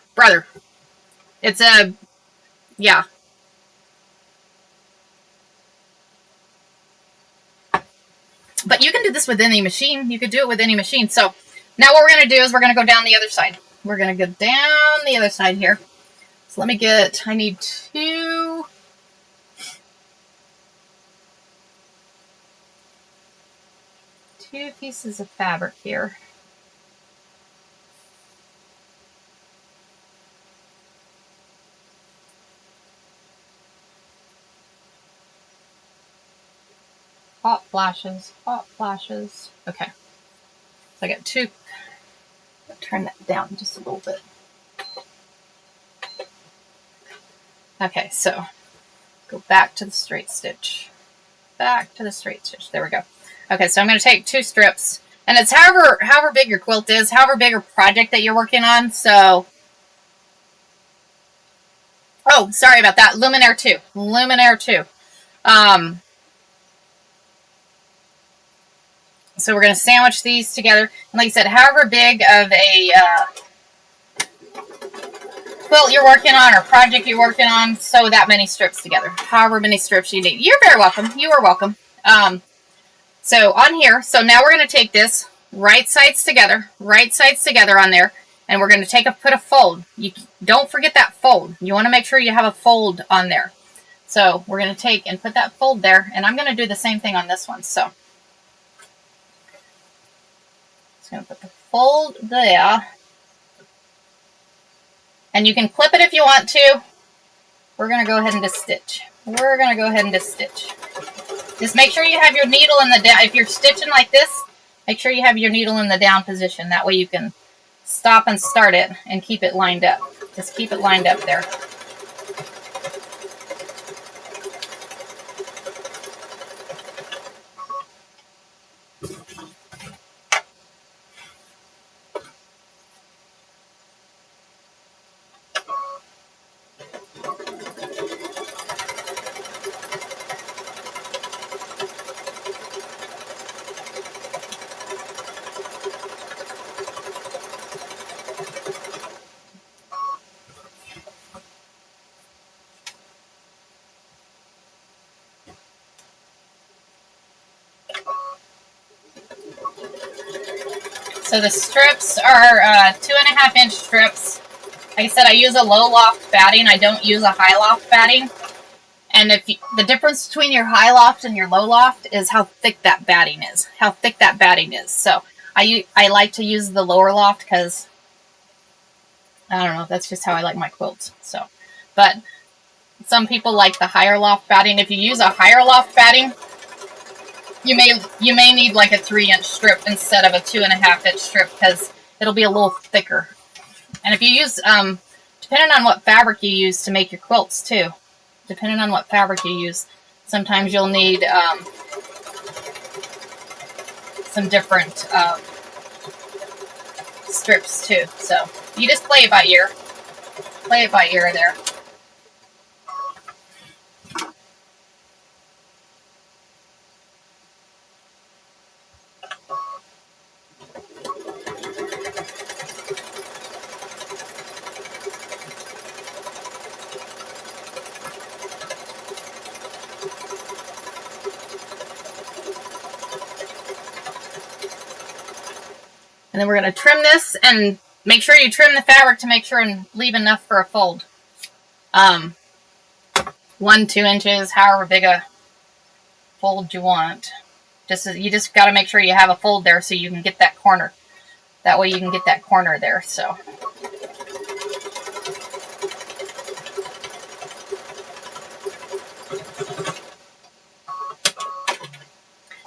It's a, yeah. But you can do this with any machine. You could do it with any machine. So now what we're going to do is we're going to go down the other side. We're going to go down the other side here. So let me get, I need two pieces of fabric here. Hot flashes. Okay. So I got two. I'll turn that down just a little bit. Okay, so go back to the straight stitch. There we go. Okay, so I'm going to take two strips, and it's however big your quilt is, however big a project that you're working on. So, oh, sorry about that. Luminaire 2. So we're going to sandwich these together. And like I said, however big of a quilt you're working on or project you're working on, sew that many strips together. However many strips you need. You're very welcome. You are welcome. So on here, so now we're going to take this right sides together on there, and we're going to put a fold. You don't forget that fold. You want to make sure you have a fold on there. So we're going to take and put that fold there, and I'm going to do the same thing on this one. So just going to put the fold there, and you can clip it if you want to. We're going to go ahead and just stitch. Just make sure you have your needle in the down. If you're stitching like this, make sure you have your needle in the down position. That way you can stop and start it and keep it lined up. Just keep it lined up there. So the strips are 2.5 inch strips. Like I said, I use a low loft batting. I don't use a high loft batting. And the difference between your high loft and your low loft is how thick that batting is. So I like to use the lower loft because, I don't know, that's just how I like my quilts. So, but some people like the higher loft batting. If you use a higher loft batting, you may need like a 3-inch strip instead of a 2.5-inch strip because it'll be a little thicker. And if you use, depending on what fabric you use to make your quilts too, sometimes you'll need some different strips too. So you just play it by ear. There. And then we're going to trim this, and make sure you trim the fabric to make sure and leave enough for a fold. 1-2 inches, however big a fold you want. You just got to make sure you have a fold there so you can get that corner. That way you can get that corner there. So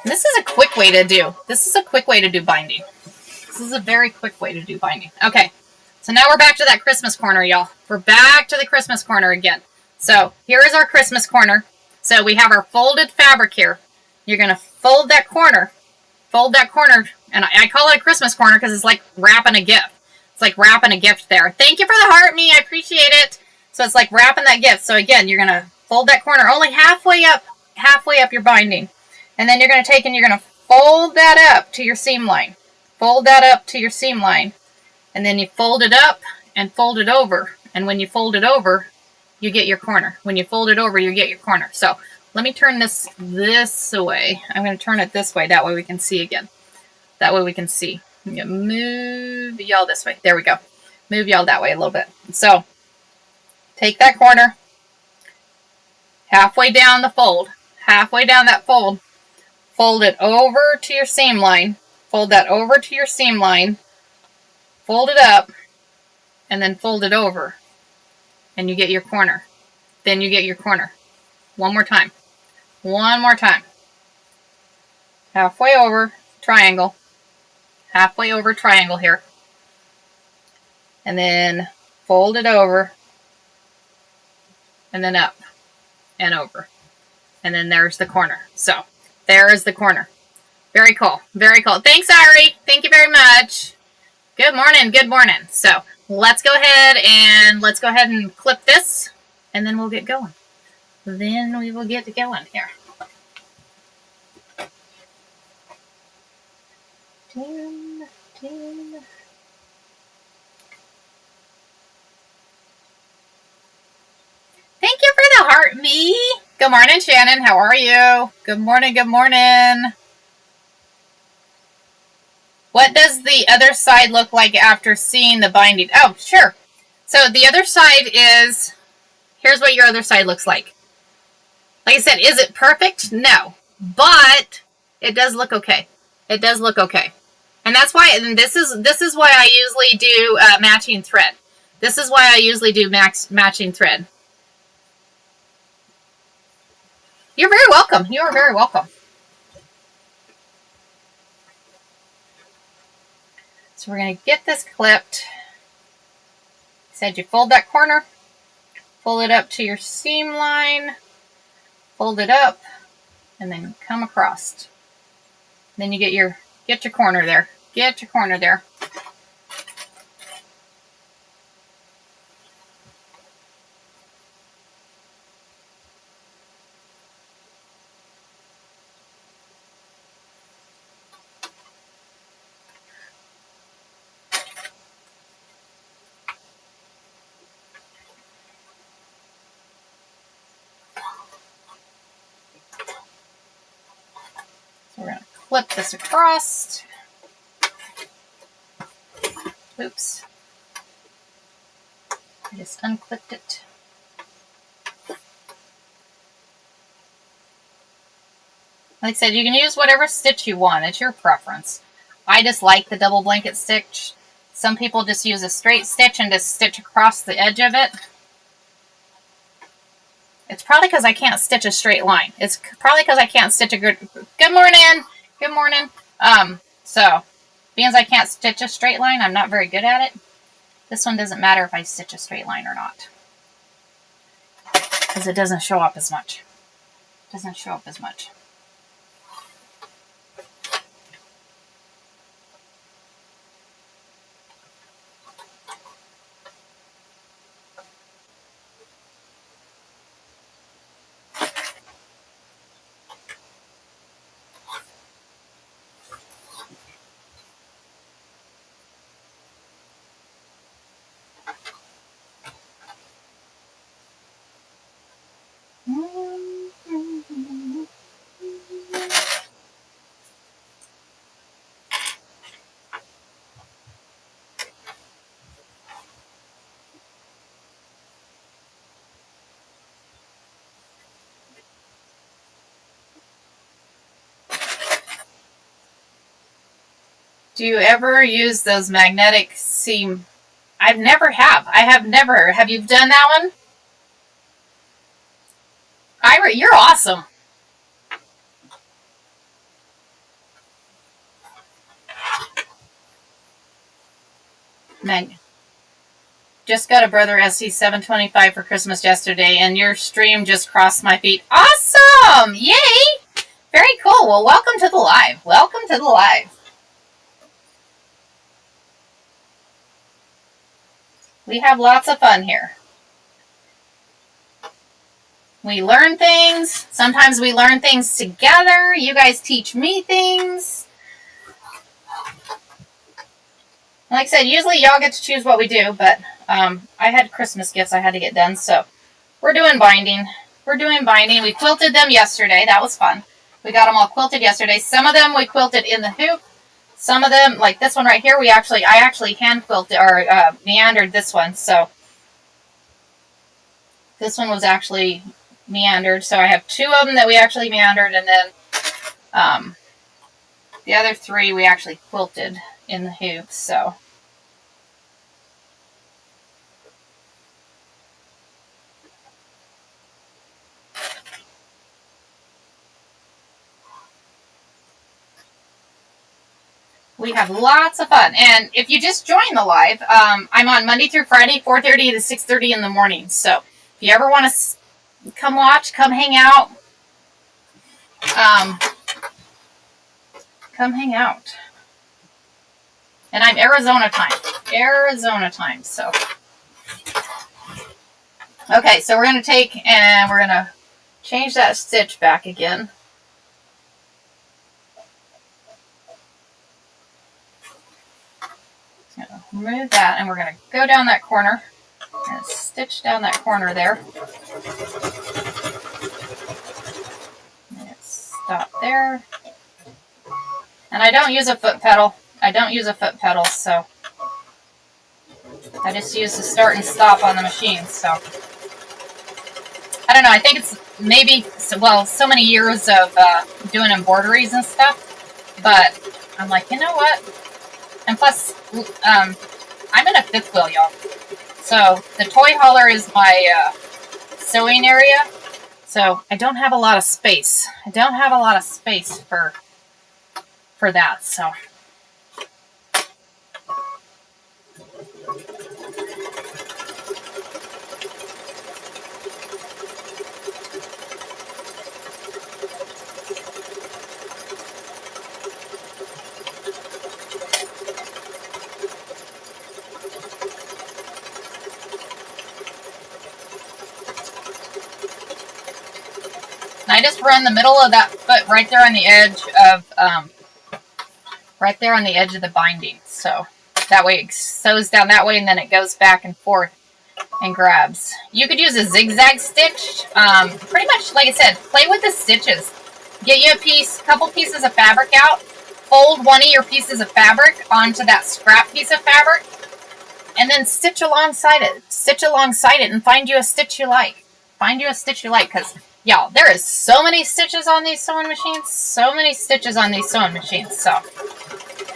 and this is a quick way to do. This is a quick way to do binding. This is a very quick way to do binding. Okay, so now we're back to that Christmas corner, y'all. We're back to the Christmas corner again. So here is our Christmas corner. So we have our folded fabric here. You're going to fold that corner, and I call it a Christmas corner because it's like wrapping a gift. It's like wrapping a gift there. Thank you for the heart, me. I appreciate it. So it's like wrapping that gift. So again, you're going to fold that corner only halfway up your binding. And then you're going to take and you're going to fold that up to your seam line. Fold that up to your seam line. And then you fold it up and fold it over. And when you fold it over, you get your corner. When you fold it over, you get your corner. So let me turn this way. I'm going to turn it this way. That way we can see again. That way we can see. I'm going to move y'all this way. There we go. Move y'all that way a little bit. So take that corner. Halfway down the fold. Halfway down that fold. Fold it over to your seam line. Fold that over to your seam line. Fold it up. And then fold it over. And you get your corner. Then you get your corner. One more time. One more time. Halfway over, triangle. Halfway over, triangle here. And then fold it over. And then up. And over. And then there's the corner. So, there is the corner. Very cool. Very cool. Thanks, Ari. Thank you very much. Good morning. Good morning. So, let's go ahead and clip this. And then we'll get going. Then we will get going here. Thank you for the heart, me. Good morning, Shannon. How are you? Good morning. Good morning. What does the other side look like after seeing the binding? Oh, sure. So the other side is, here's what your other side looks like. Like I said, is it perfect? No. But it does look okay. It does look okay. And that's why, and this is why I usually do matching thread. This is why I usually do matching thread. You're very welcome. You are very welcome. So we're going to get this clipped. I said you fold that corner, fold it up to your seam line, fold it up, and then come across. Then you get your corner there. Get your corner there. So we're going to clip this across. Oops. I just unclipped it. Like I said, you can use whatever stitch you want. It's your preference. I just like the double blanket stitch. Some people just use a straight stitch and just stitch across the edge of it. It's probably because I can't stitch a straight line. It's probably because I can't stitch a good morning. Good morning. So, being as I can't stitch a straight line, I'm not very good at it. This one doesn't matter if I stitch a straight line or not. Because it doesn't show up as much. It doesn't show up as much. Do you ever use those magnetic seam? I have never. Have you done that one? Ira, you're awesome. Meg. Just got a Brother SC725 for Christmas yesterday, and your stream just crossed my feed. Awesome! Yay! Very cool. Well, welcome to the live. Welcome to the live. We have lots of fun here. We learn things. Sometimes we learn things together. You guys teach me things. Like I said, usually y'all get to choose what we do, but I had Christmas gifts I had to get done, so we're doing binding. We quilted them yesterday. That was fun. We got them all quilted yesterday. Some of them we quilted in the hoop. Some of them, like this one right here, I actually hand quilted or meandered this one. So this one was actually meandered. So I have 2 of them that we actually meandered, and then the other 3 we actually quilted in the hoop. So we have lots of fun. And if you just join the live, I'm on Monday through Friday, 4:30 to 6:30 in the morning. So if you ever want to come watch, come hang out, come hang out. And I'm Arizona time. So okay, so we're going to take and we're going to change that stitch back again. Remove that, and we're going to go down that corner and stitch down that corner there. And stop there. And I don't use a foot pedal. So I just use the start and stop on the machine. So I don't know. I think it's maybe, well, so many years of doing embroideries and stuff, but I'm like, you know what? And plus, I'm in a 5th wheel, y'all. So the toy hauler is my sewing area. So I don't have a lot of space. For that. So and I just run the middle of that foot right there on the edge of the binding. So that way it sews down that way, and then it goes back and forth and grabs. You could use a zigzag stitch. Pretty much, like I said, play with the stitches. Get you a couple pieces of fabric out. Fold one of your pieces of fabric onto that scrap piece of fabric, and then stitch alongside it. And find you a stitch you like. Because y'all, there is so many stitches on these sewing machines. So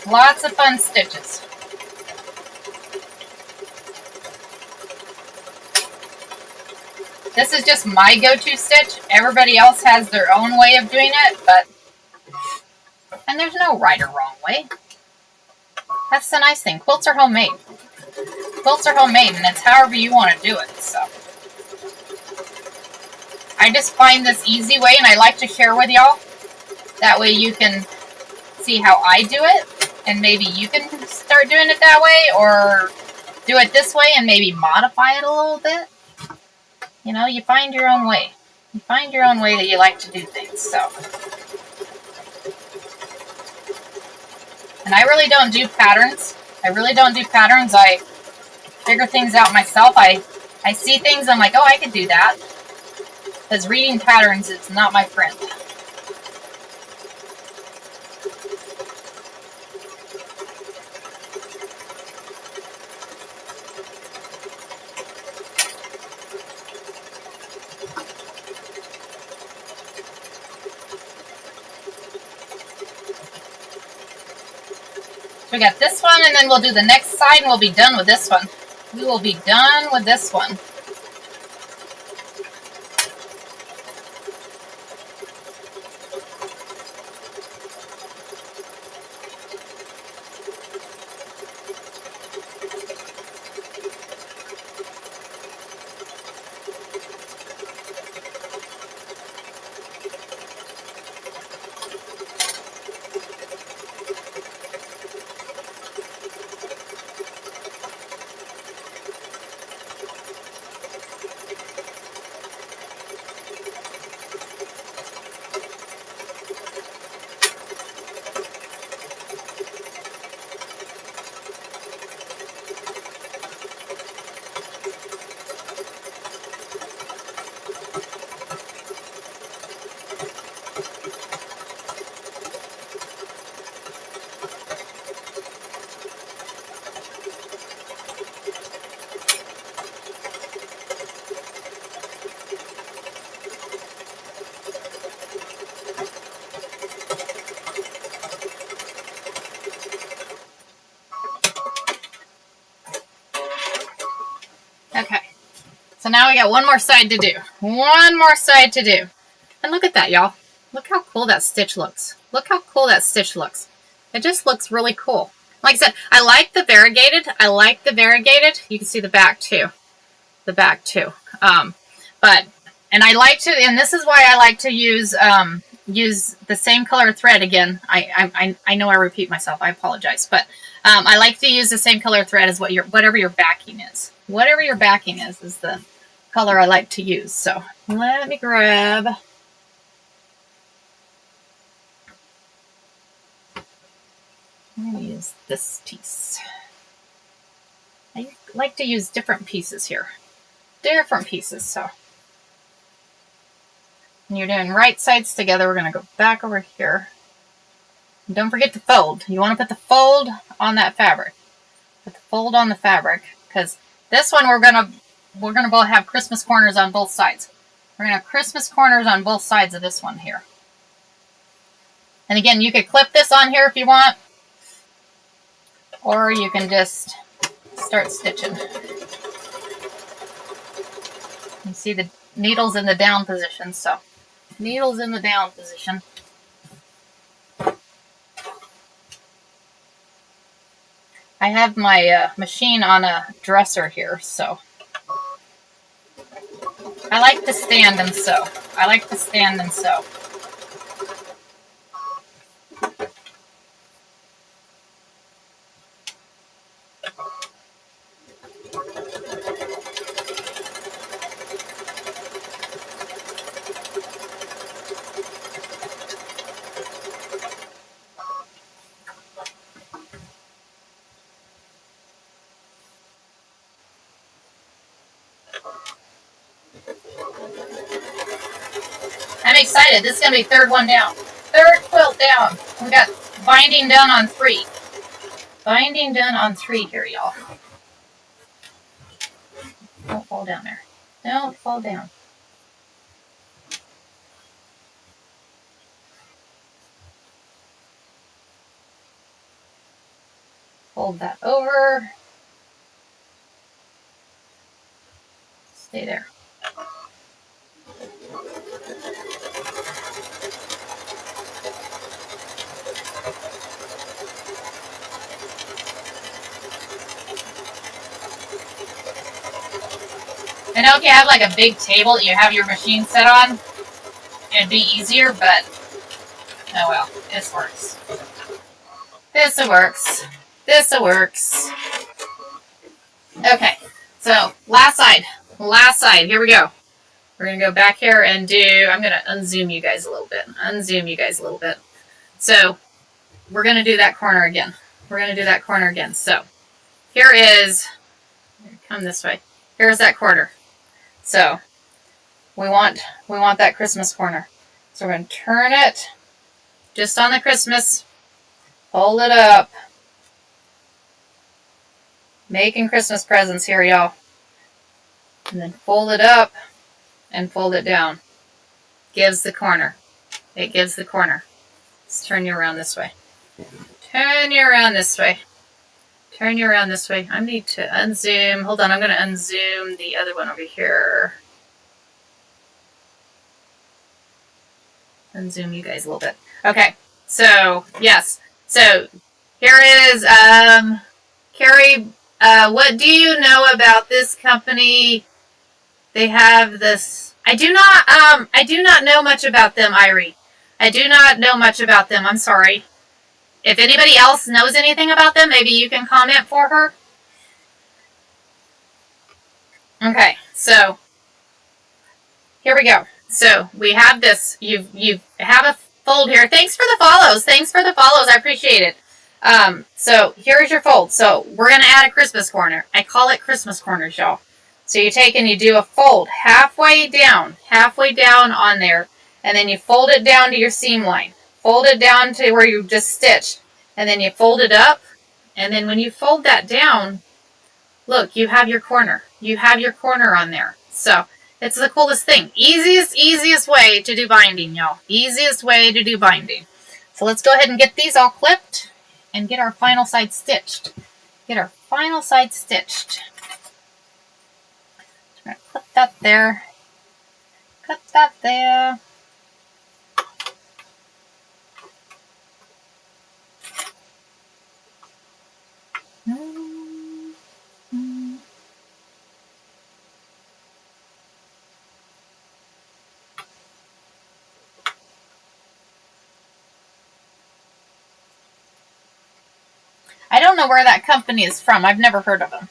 lots of fun stitches. This is just my go-to stitch. Everybody else has their own way of doing it, and there's no right or wrong way. That's the nice thing. Quilts are homemade. And it's however you want to do it. So I just find this easy way, and I like to share with y'all. That way you can see how I do it, and maybe you can start doing it that way, or do it this way and maybe modify it a little bit. You know, you find your own way. That you like to do things. So, and I really don't do patterns. I figure things out myself. I see things, I'm like, oh, I could do that. Because reading patterns is not my friend. we got this one, and then we'll do the next side, and we'll be done with this one. We will be done with this one. Okay, so now we got one more side to do. One more side to do. And look at that, y'all. Look how cool that stitch looks. Look how cool that stitch looks. It just looks really cool. Like I said, I like the variegated. I like the variegated. You can see the back too. The back too. And I like to, and this is why I like to use the same color thread again. I know I repeat myself. I apologize, but I like to use the same color thread as whatever your backing is. Whatever your backing is the color I like to use. So let me grab. I'm going to use this piece. I like to use different pieces here. Different pieces, so. When you're doing right sides together, we're going to go back over here. And don't forget to fold. You want to put the fold on that fabric. Put the fold on the fabric, because this one we're gonna both have Christmas corners on both sides. We're gonna have Christmas corners on both sides of this one here. And again, you could clip this on here if you want, or you can just start stitching. You see the needle's in the down position, so needle's in the down position. I have my machine on a dresser here, so I like to stand and sew. I like to stand and sew. I'm excited. This is going to be third one down. Third quilt down. We got binding done on 3. Binding done on 3 here, y'all. Don't fall down there. Don't fall down. Fold that over. Stay there. I know if you have like a big table that you have your machine set on, it'd be easier, but oh well, this works. This works. This works. Okay, so last side. Last side. Here we go. We're going to go back here and do, I'm going to unzoom you guys a little bit. Unzoom you guys a little bit. So we're going to do that corner again. We're going to do that corner again. So here is, come this way. Here's that corner. So we want that Christmas corner. So we're going to turn it just on the Christmas. Hold it up. Making Christmas presents here, y'all. And then fold it up and fold it down. Gives the corner. It gives the corner. Let's turn you around this way. turn you around this way. Turn you around this way. I need to unzoom. Hold on, I'm going to unzoom the other one over here. Unzoom you guys a little bit. Okay, so, yes. So, here is, Carrie, what do you know about this company? They have this. I do not know much about them, Irie. I do not know much about them. I'm sorry. If anybody else knows anything about them, maybe you can comment for her. Okay, so here we go. So we have this. You have a fold here. Thanks for the follows. Thanks for the follows. I appreciate it. So here's your fold. So we're gonna add a Christmas corner. I call it Christmas corners, y'all. So you take and you do a fold halfway down on there, and then you fold it down to your seam line. Fold it down to where you just stitched, and then you fold it up, and then when you fold that down, look, you have your corner. You have your corner on there. So it's the coolest thing. Easiest way to do binding, y'all. Easiest way to do binding. So let's go ahead and get these all clipped and get our final side stitched. Get our final side stitched. I'm going to clip that there. Cut that there. I don't know where that company is from. I've never heard of them.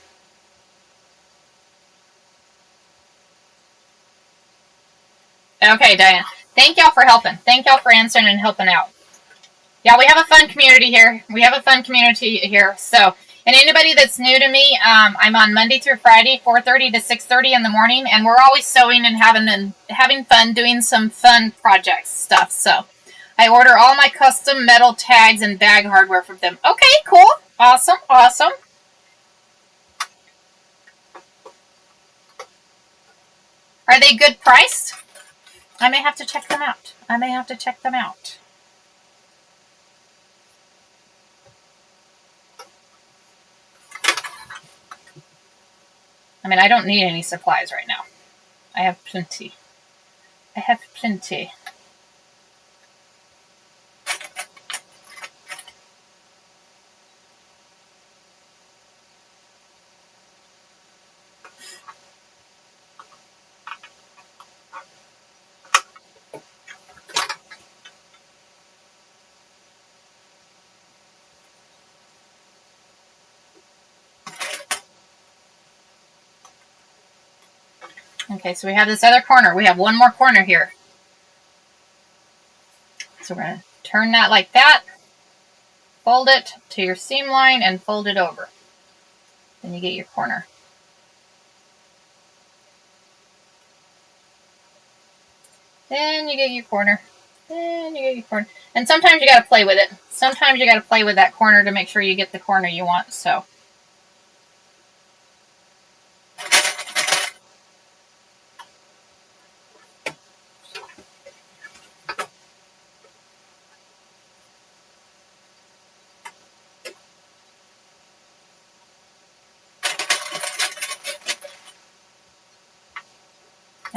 Okay, Diane. Thank y'all for helping. Thank y'all for answering and helping out. Yeah, we have a fun community here. So, and anybody that's new to me, I'm on Monday through Friday, 4:30 to 6:30 in the morning, and we're always sewing and having fun doing some fun projects stuff. So, I order all my custom metal tags and bag hardware from them. Okay, cool. Awesome. Are they good priced? I may have to check them out. I mean, I don't need any supplies right now. I have plenty. Okay, so we have this other corner. We have one more corner here. So we're going to turn that like that, fold it to your seam line, and fold it over. Then you get your corner. And sometimes you got to play with it. Sometimes you got to play with that corner to make sure you get the corner you want. So.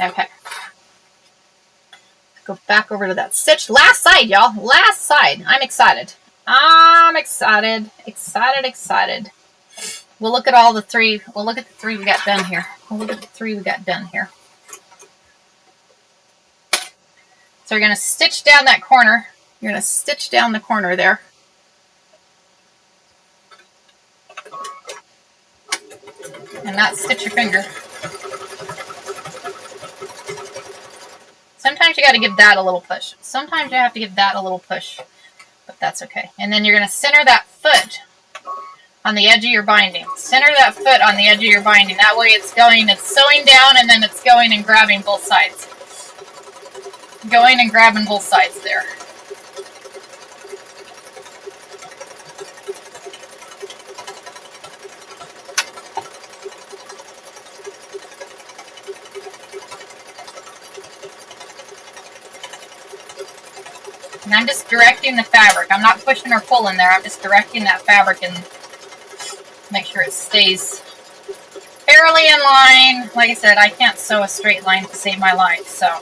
Okay. Go back over to that stitch. Last side, y'all. Last side. I'm excited. Excited. We'll look at all the three. We'll look at the three we got done here. So we're going to stitch down that corner. You're going to stitch down the corner there. And not stitch your finger. Sometimes you got to give that a little push. But that's okay. And then you're going to center that foot on the edge of your binding. That way it's sewing down, and then it's going and grabbing both sides. There. And I'm just directing the fabric. I'm not pushing or pulling there. I'm just directing that fabric and make sure it stays fairly in line. Like I said, I can't sew a straight line to save my life, so.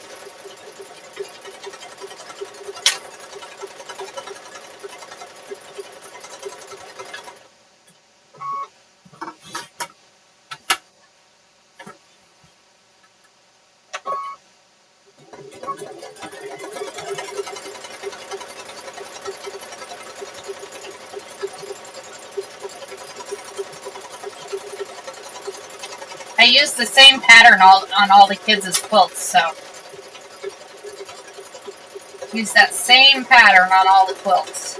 I use the same pattern on all the kids' quilts, so. Use that same pattern on all the quilts.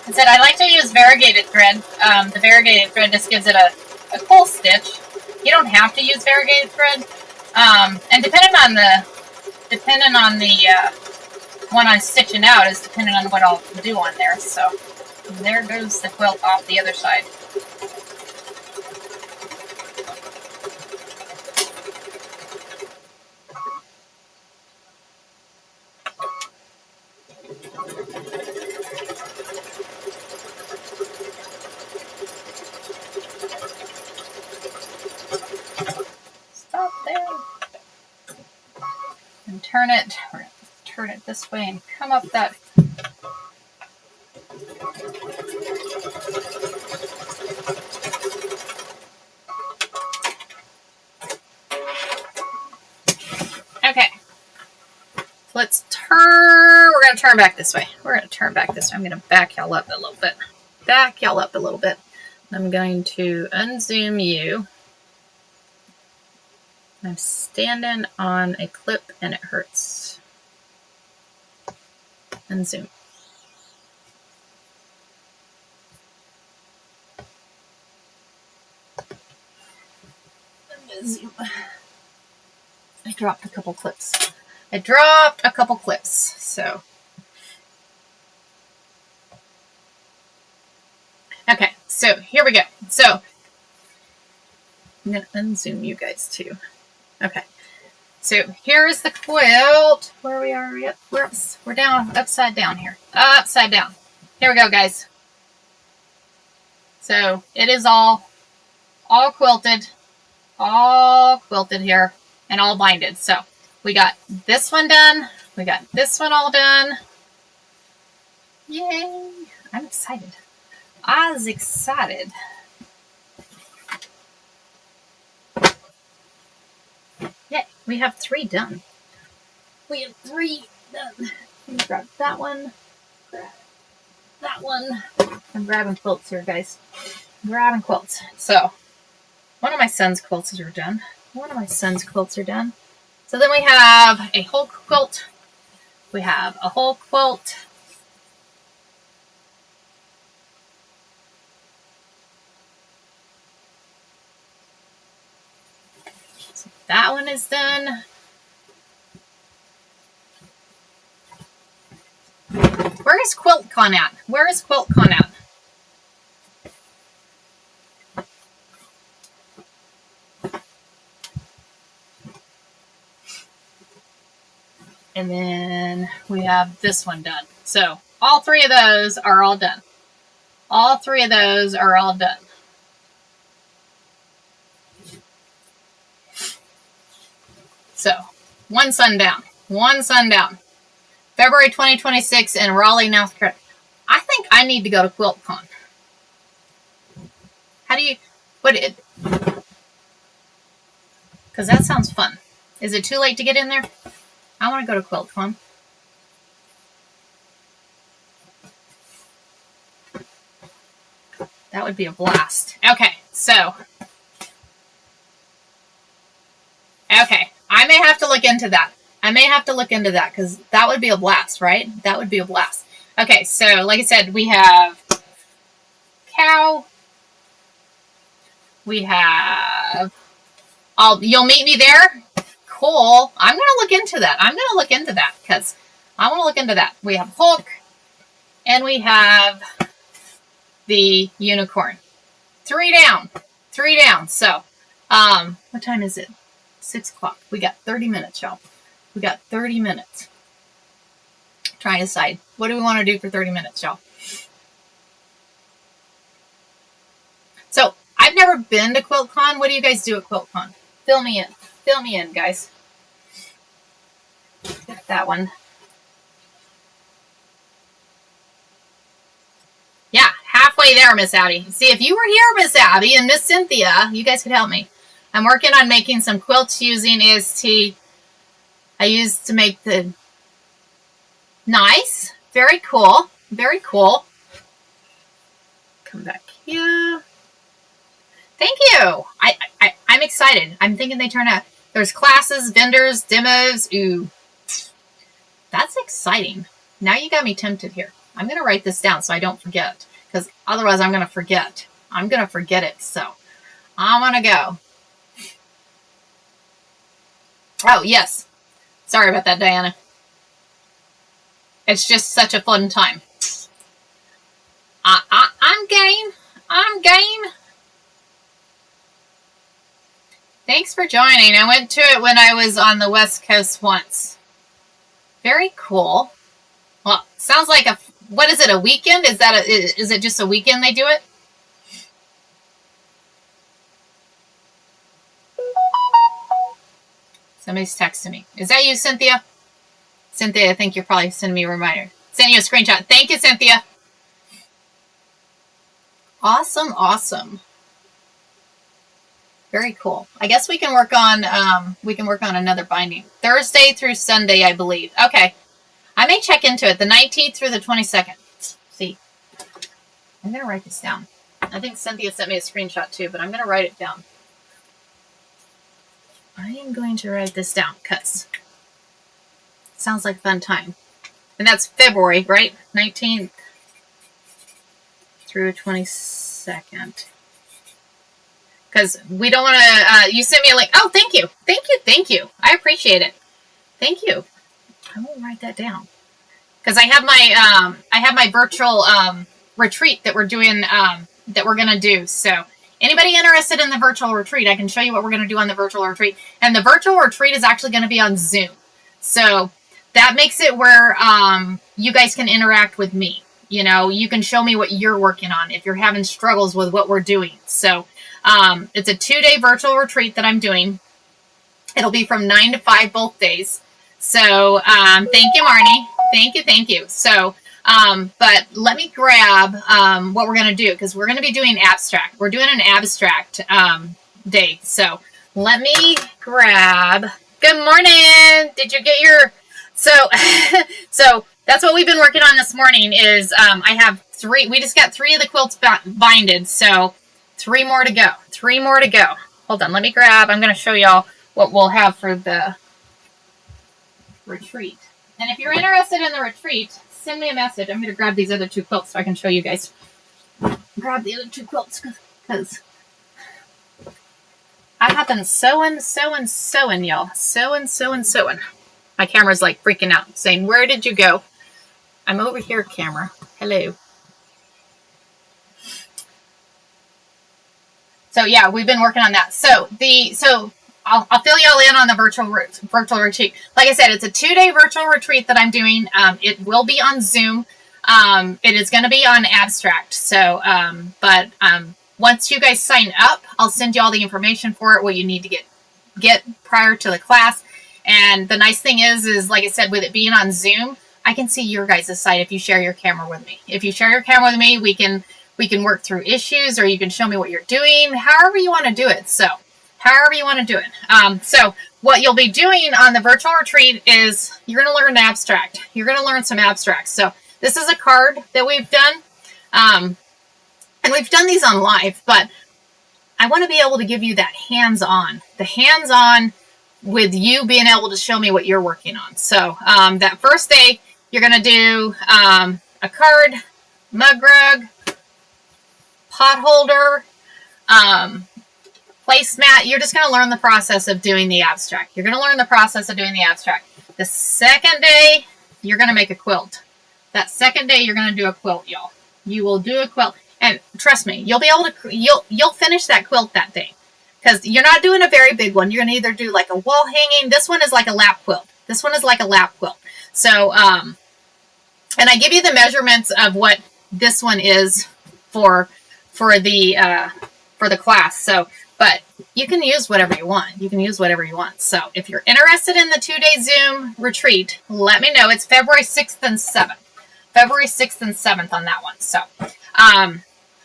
I said I like to use variegated thread. The variegated thread just gives it a cool stitch. You don't have to use variegated thread. And depending on the one I'm stitching out is depending on what I'll do on there. So there goes the quilt off the other side. Stop there. And turn it. We're going to turn it this way and come up that. Okay. Let's turn. We're going to turn back this way. We're going to turn back this way. I'm going to back y'all up a little bit. Back y'all up a little bit. I'm going to unzoom you. I'm standing on a clip and it hurts. Unzoom. Zoom. I dropped a couple clips. So. Okay, so here we go. So, I'm going to unzoom you guys too. Okay, so here is the quilt. Where we are, yep, we're down, upside down here. Upside down. Here we go, guys. So, it is all quilted here, and all binded. So, we got this one done. We got this one all done. Yay! I'm excited. I was excited. Yeah, we have 3 done. We have 3 done. Let me grab that one. Grab that one. I'm grabbing quilts here, guys. I'm grabbing quilts. So, one of my son's quilts are done. So then we have a whole quilt. We have a whole quilt. So that one is done. Where is QuiltCon at? Where is QuiltCon at? And then we have this one done. So all 3 of those are all done. All 3 of those are all done. So, one sun down. February 2026 in Raleigh, North Carolina. I think I need to go to QuiltCon. How do you put it? Because that sounds fun. Is it too late to get in there? I want to go to QuiltCon. That would be a blast. Okay, so look into that. I may have to look into that because that would be a blast, right? That would be a blast. Okay, so like I said, we have cow. We have, you'll meet me there. Cool. I'm going to look into that. I'm going to look into that because I want to look into that. We have Hulk and we have the unicorn. 3 down. 3 down. So, what time is it? 6 o'clock. We got 30 minutes, y'all. We got 30 minutes. Trying to decide. What do we want to do for 30 minutes, y'all? So, I've never been to QuiltCon. What do you guys do at QuiltCon? Fill me in. Fill me in, guys. Get that one. Yeah, halfway there, Miss Abby. See, if you were here, Miss Abby and Miss Cynthia, you guys could help me. I'm working on making some quilts using AST. I used to make the... Nice. Very cool. Very cool. Come back here. Thank you. I'm excited. I'm thinking they turn out. There's classes, vendors, demos. Ooh. That's exciting. Now you got me tempted here. I'm going to write this down so I don't forget. Because otherwise I'm going to forget. I'm going to forget it. So I'm going to go. Oh, yes. Sorry about that, Diana. It's just such a fun time. I'm game. I'm game. Thanks for joining. I went to it when I was on the West Coast once. Very cool. Well, sounds like a... What is it, a weekend? Is it just a weekend they do it? Somebody's texting me. Is that you, Cynthia? Cynthia, I think you're probably sending me a reminder. Send you a screenshot. Thank you, Cynthia. Awesome, awesome. Very cool. I guess we can work on another binding. Thursday through Sunday, I believe. Okay. I may check into it. The 19th through the 22nd. Let's see. I'm going to write this down. I think Cynthia sent me a screenshot too, but I'm going to write it down. I am going to write this down because it sounds like a fun time. And that's February, right? 19th through 22nd. Because we don't want to, you sent me a link. Oh, thank you. Thank you. Thank you. I appreciate it. Thank you. I will write that down. Because I have my virtual retreat that we're doing, that we're going to do. So anybody interested in the virtual retreat, I can show you what we're going to do on the virtual retreat. And the virtual retreat is actually going to be on Zoom. So that makes it where you guys can interact with me. You know, you can show me what you're working on if you're having struggles with what we're doing. So it's a 2-day virtual retreat that I'm doing. It'll be from 9 to 5 both days. So thank you, Marnie. Thank you. So, but let me grab what we're going to do because we're going to be doing abstract. We're doing an abstract day. So let me grab. Good morning. Did you get your? So, so that's what we've been working on this morning. Is I have 3. We just got 3 of the quilts binded. So 3 more to go. 3 more to go. Hold on. Let me grab. I'm going to show y'all what we'll have for the retreat. And if you're interested in the retreat, send me a message. I'm going to grab these other 2 quilts so I can show you guys. Grab the other 2 quilts because I have been sewing, y'all. Sewing. My camera's like freaking out, saying, "Where did you go?" I'm over here, camera. Hello. So yeah, we've been working on that. So I'll fill y'all in on the virtual retreat. Like I said, it's a 2-day virtual retreat that I'm doing. It will be on Zoom. It is going to be on abstract. So, but once you guys sign up, I'll send you all the information for it, what you need to get prior to the class. And the nice thing is like I said, with it being on Zoom, I can see your guys' side if you share your camera with me. If you share your camera with me, we can work through issues, or you can show me what you're doing, however you want to do it. So however you want to do it. So what you'll be doing on the virtual retreat is you're going to learn abstract. You're going to learn some abstracts. So this is a card that we've done. And we've done these on live, but I want to be able to give you that hands-on, the hands-on with you being able to show me what you're working on. So that first day, you're going to do a card, mug rug, pot holder, placemat. You're just going to learn the process of doing the abstract. You're going to learn the process of doing the abstract. The second day, you're going to make a quilt. That second day, you're going to do a quilt, y'all. You will do a quilt. And trust me, you'll be able to, you'll finish that quilt that day. Because you're not doing a very big one. You're going to either do like a wall hanging. This one is like a lap quilt. This one is like a lap quilt. So, and I give you the measurements of what this one is for the class. So, but you can use whatever you want. You can use whatever you want. So if you're interested in the 2-day Zoom retreat, let me know. It's February 6th and 7th. February 6th and 7th on that one. So,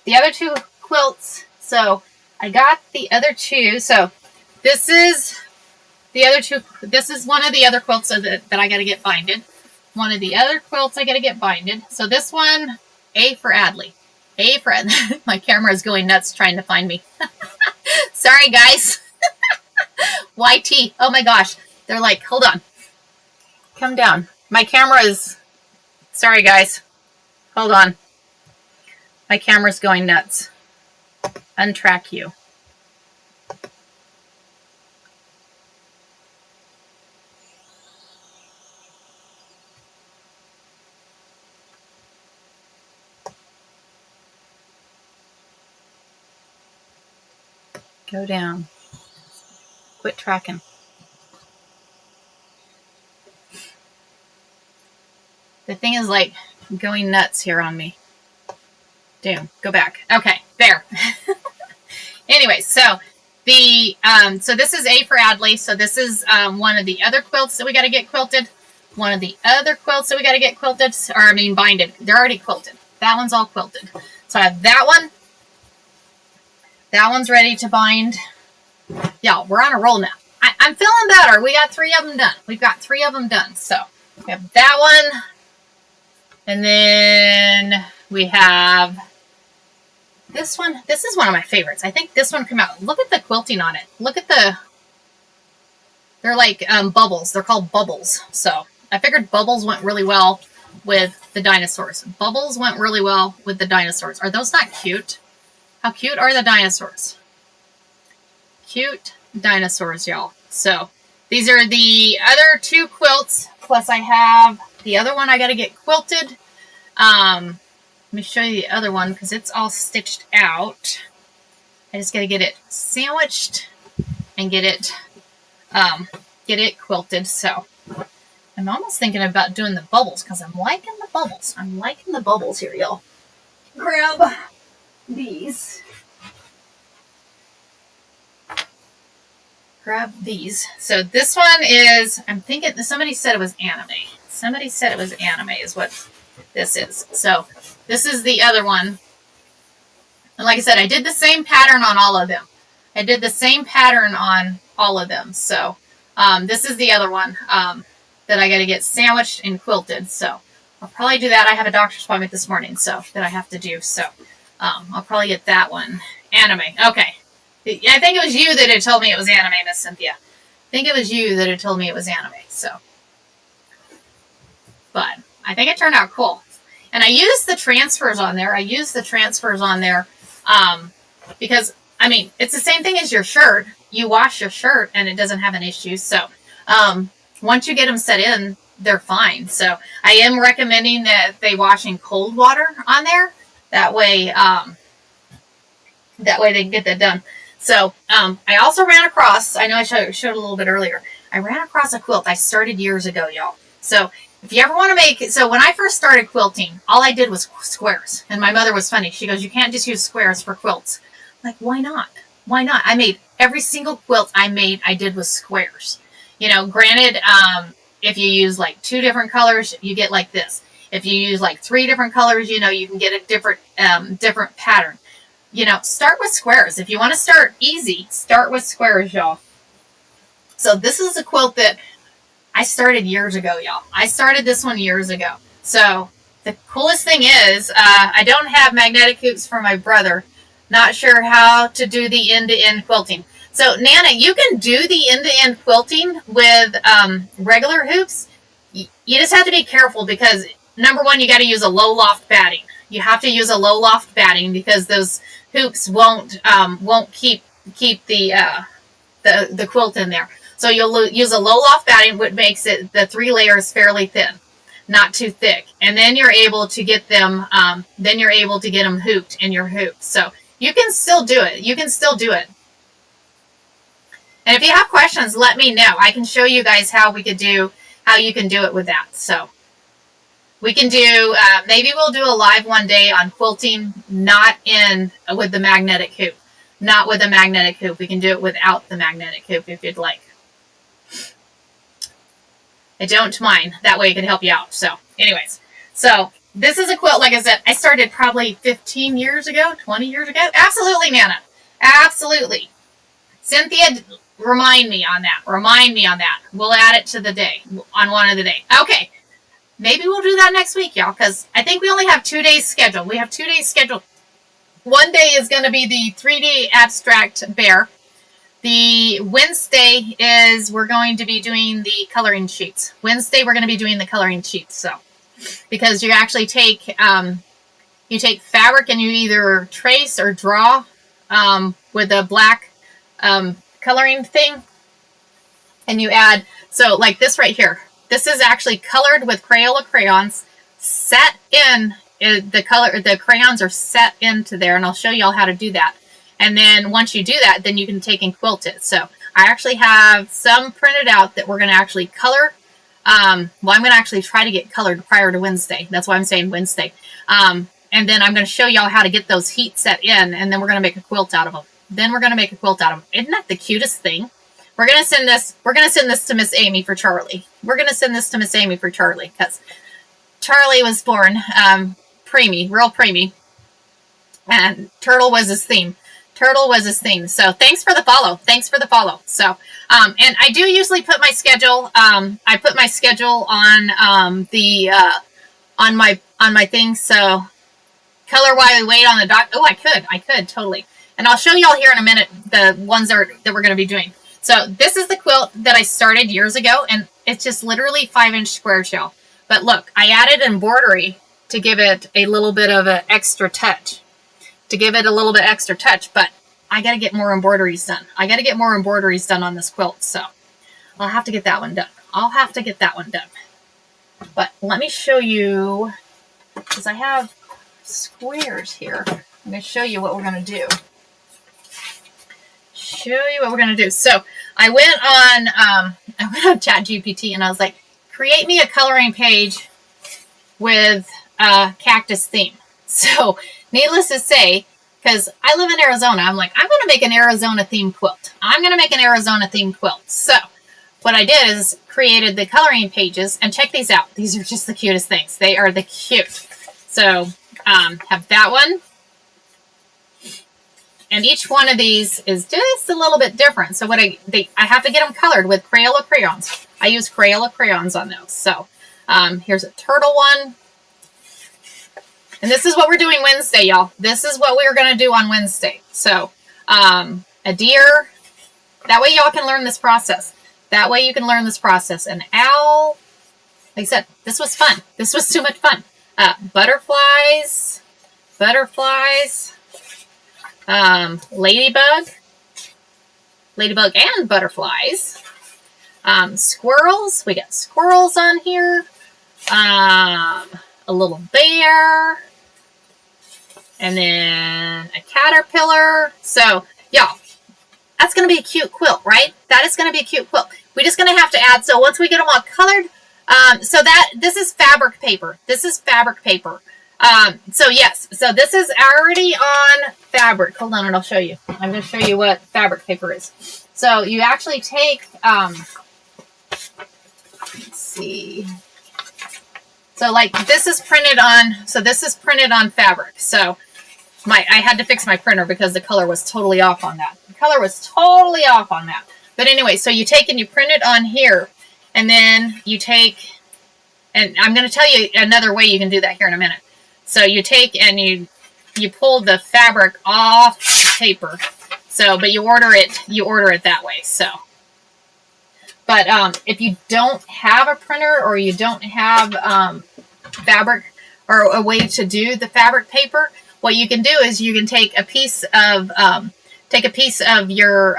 the other two quilts. So I got the other two. So this is the other two. This is one of the other quilts that I got to get binded. One of the other quilts I got to get binded. So this one, A for Adley. A for Adley. My camera is going nuts trying to find me. Sorry, guys. YT. Oh my gosh. They're like, hold on. Come down. My camera is... Sorry, guys. Hold on. My camera's going nuts. Untrack you. Go down. Quit tracking. The thing is like going nuts here on me. Damn, go back. Okay, there. Anyway, so the so this is A for Adley. So this is one of the other quilts that we got to get quilted. One of the other quilts that we got to get quilted, or I mean binded. They're already quilted. That one's all quilted. So I have that one. That one's ready to bind. Y'all, we're on a roll now. I'm feeling better. We got 3 of them done. We've got 3 of them done. So we have that one. And then we have this one. This is one of my favorites. I think this one came out. Look at the quilting on it. Look at the... They're like bubbles. They're called bubbles. So I figured bubbles went really well with the dinosaurs. Bubbles went really well with the dinosaurs. Are those not cute? How cute are the dinosaurs? Cute dinosaurs, y'all. So these are the other 2 quilts. Plus I have the other one I got to get quilted. Let me show you the other one because it's all stitched out. I just got to get it sandwiched and get it quilted. So I'm almost thinking about doing the bubbles because I'm liking the bubbles. I'm liking the bubbles here, y'all. Grab these. Grab these. So this one is, I'm thinking, somebody said it was anime. Somebody said it was anime is what this is. So this is the other one. And like I said, I did the same pattern on all of them. I did the same pattern on all of them. So this is the other one that I got to get sandwiched and quilted. So I'll probably do that. I have a doctor's appointment this morning, so that I have to do. So I'll probably get that one. Anime. Okay. I think it was you that had told me it was anime, Miss Cynthia. I think it was you that had told me it was anime. So, but I think it turned out cool. And I used the transfers on there. Because, I mean, it's the same thing as your shirt. You wash your shirt and it doesn't have an issue. So, once you get them set in, they're fine. So, I am recommending that they wash in cold water on there. That way they can get that done. So, I also ran across, I know I showed a little bit earlier, I ran across a quilt I started years ago, y'all. So, if you ever want to make, so when I first started quilting, all I did was squares. And my mother was funny. She goes, you can't just use squares for quilts. I'm like, why not? Why not? I made every single quilt I did with squares. You know, granted, if you use like 2 different colors, you get like this. If you use like 3 different colors, you know, you can get a different pattern. You know, start with squares. If you want to start easy, start with squares, y'all. So this is a quilt that I started years ago, y'all. I started this one years ago. So the coolest thing is, I don't have magnetic hoops for my brother. Not sure how to do the end-to-end quilting. So Nana, you can do the end-to-end quilting with regular hoops. You just have to be careful because number one, you got to use a low loft batting. You have to use a low loft batting because those hoops won't keep the quilt in there. So you'll use a low loft batting, which makes it the 3 layers fairly thin, not too thick, and then you're able to get them. Then you're able to get them hooped in your hoop. So you can still do it. You can still do it. And if you have questions, let me know. I can show you guys how you can do it with that. So we can do, maybe we'll do a live one day on quilting, not with the magnetic hoop. Not with a magnetic hoop. We can do it without the magnetic hoop if you'd like. I don't mind. That way it can help you out. So anyways, so this is a quilt, like I said, I started probably 15 years ago, 20 years ago. Absolutely, Nana. Absolutely. Cynthia, remind me on that. Remind me on that. We'll add it to the day, on one of the day. Okay. Maybe we'll do that next week, y'all, because I think we only have 2 days scheduled. We have 2 days scheduled. One day is going to be the 3D abstract bear. The Wednesday is we're going to be doing the coloring sheets. Wednesday we're going to be doing the coloring sheets. So, because you actually take fabric and you either trace or draw with a black coloring thing, and you add, so like this right here. This is actually colored with Crayola crayons, set in the crayons are set into there, and I'll show you all how to do that. And then once you do that, then you can take and quilt it. So I actually have some printed out that we're going to actually color. Well, I'm going to actually try to get colored prior to Wednesday. That's why I'm saying Wednesday. And then I'm going to show y'all how to get those heat set in, and then we're going to make a quilt out of them. Isn't that the cutest thing? We're going to send this to Miss Amy for Charlie. We're going to send this to Miss Amy for Charlie because Charlie was born preemie, real preemie. And Turtle was his theme. So thanks for the follow. So, and I do usually put my schedule. I put my schedule on on my thing. So color while we wait on the doc. Oh, I could totally. And I'll show y'all here in a minute the ones that we're going to be doing. So this is the quilt that I started years ago, and it's just literally 5-inch square shell. But look, I added embroidery to give it a little bit of an extra touch. But I got to get more embroideries done. On this quilt, so I'll have to get that one done. But let me show you, because I have squares here. I'm going to show you what we're going to do. So I went on ChatGPT and I was like, create me a coloring page with a cactus theme. So needless to say, because I live in Arizona, I'm like, I'm going to make an Arizona themed quilt. So what I did is created the coloring pages, and check these out. These are just the cutest things. They are the cute. So have that one. And each one of these is just a little bit different. So what I have to get them colored with Crayola crayons. I use Crayola crayons on those. So here's a turtle one. And this is what we're doing Wednesday, y'all. This is what we're going to do on Wednesday. So a deer. That way y'all can learn this process. An owl. Like I said, this was fun. This was too much fun. Butterflies. Ladybug and butterflies. Squirrels. We got squirrels on here. A little bear. And then a caterpillar. So, y'all, that's going to be a cute quilt, right? That is going to be a cute quilt. We're just going to have to add, so once we get them all colored, this is fabric paper. So yes, so this is already on fabric. Hold on and I'll show you. I'm going to show you what fabric paper is. So you actually take, let's see. So like this is printed on fabric. So I had to fix my printer because the color was totally off on that. But anyway, so you take and you print it on here, and then you take, and I'm going to tell you another way you can do that here in a minute. So you take and you pull the fabric off the paper. So, but you order it that way. So, but if you don't have a printer or you don't have fabric or a way to do the fabric paper, what you can do is you can take a piece of your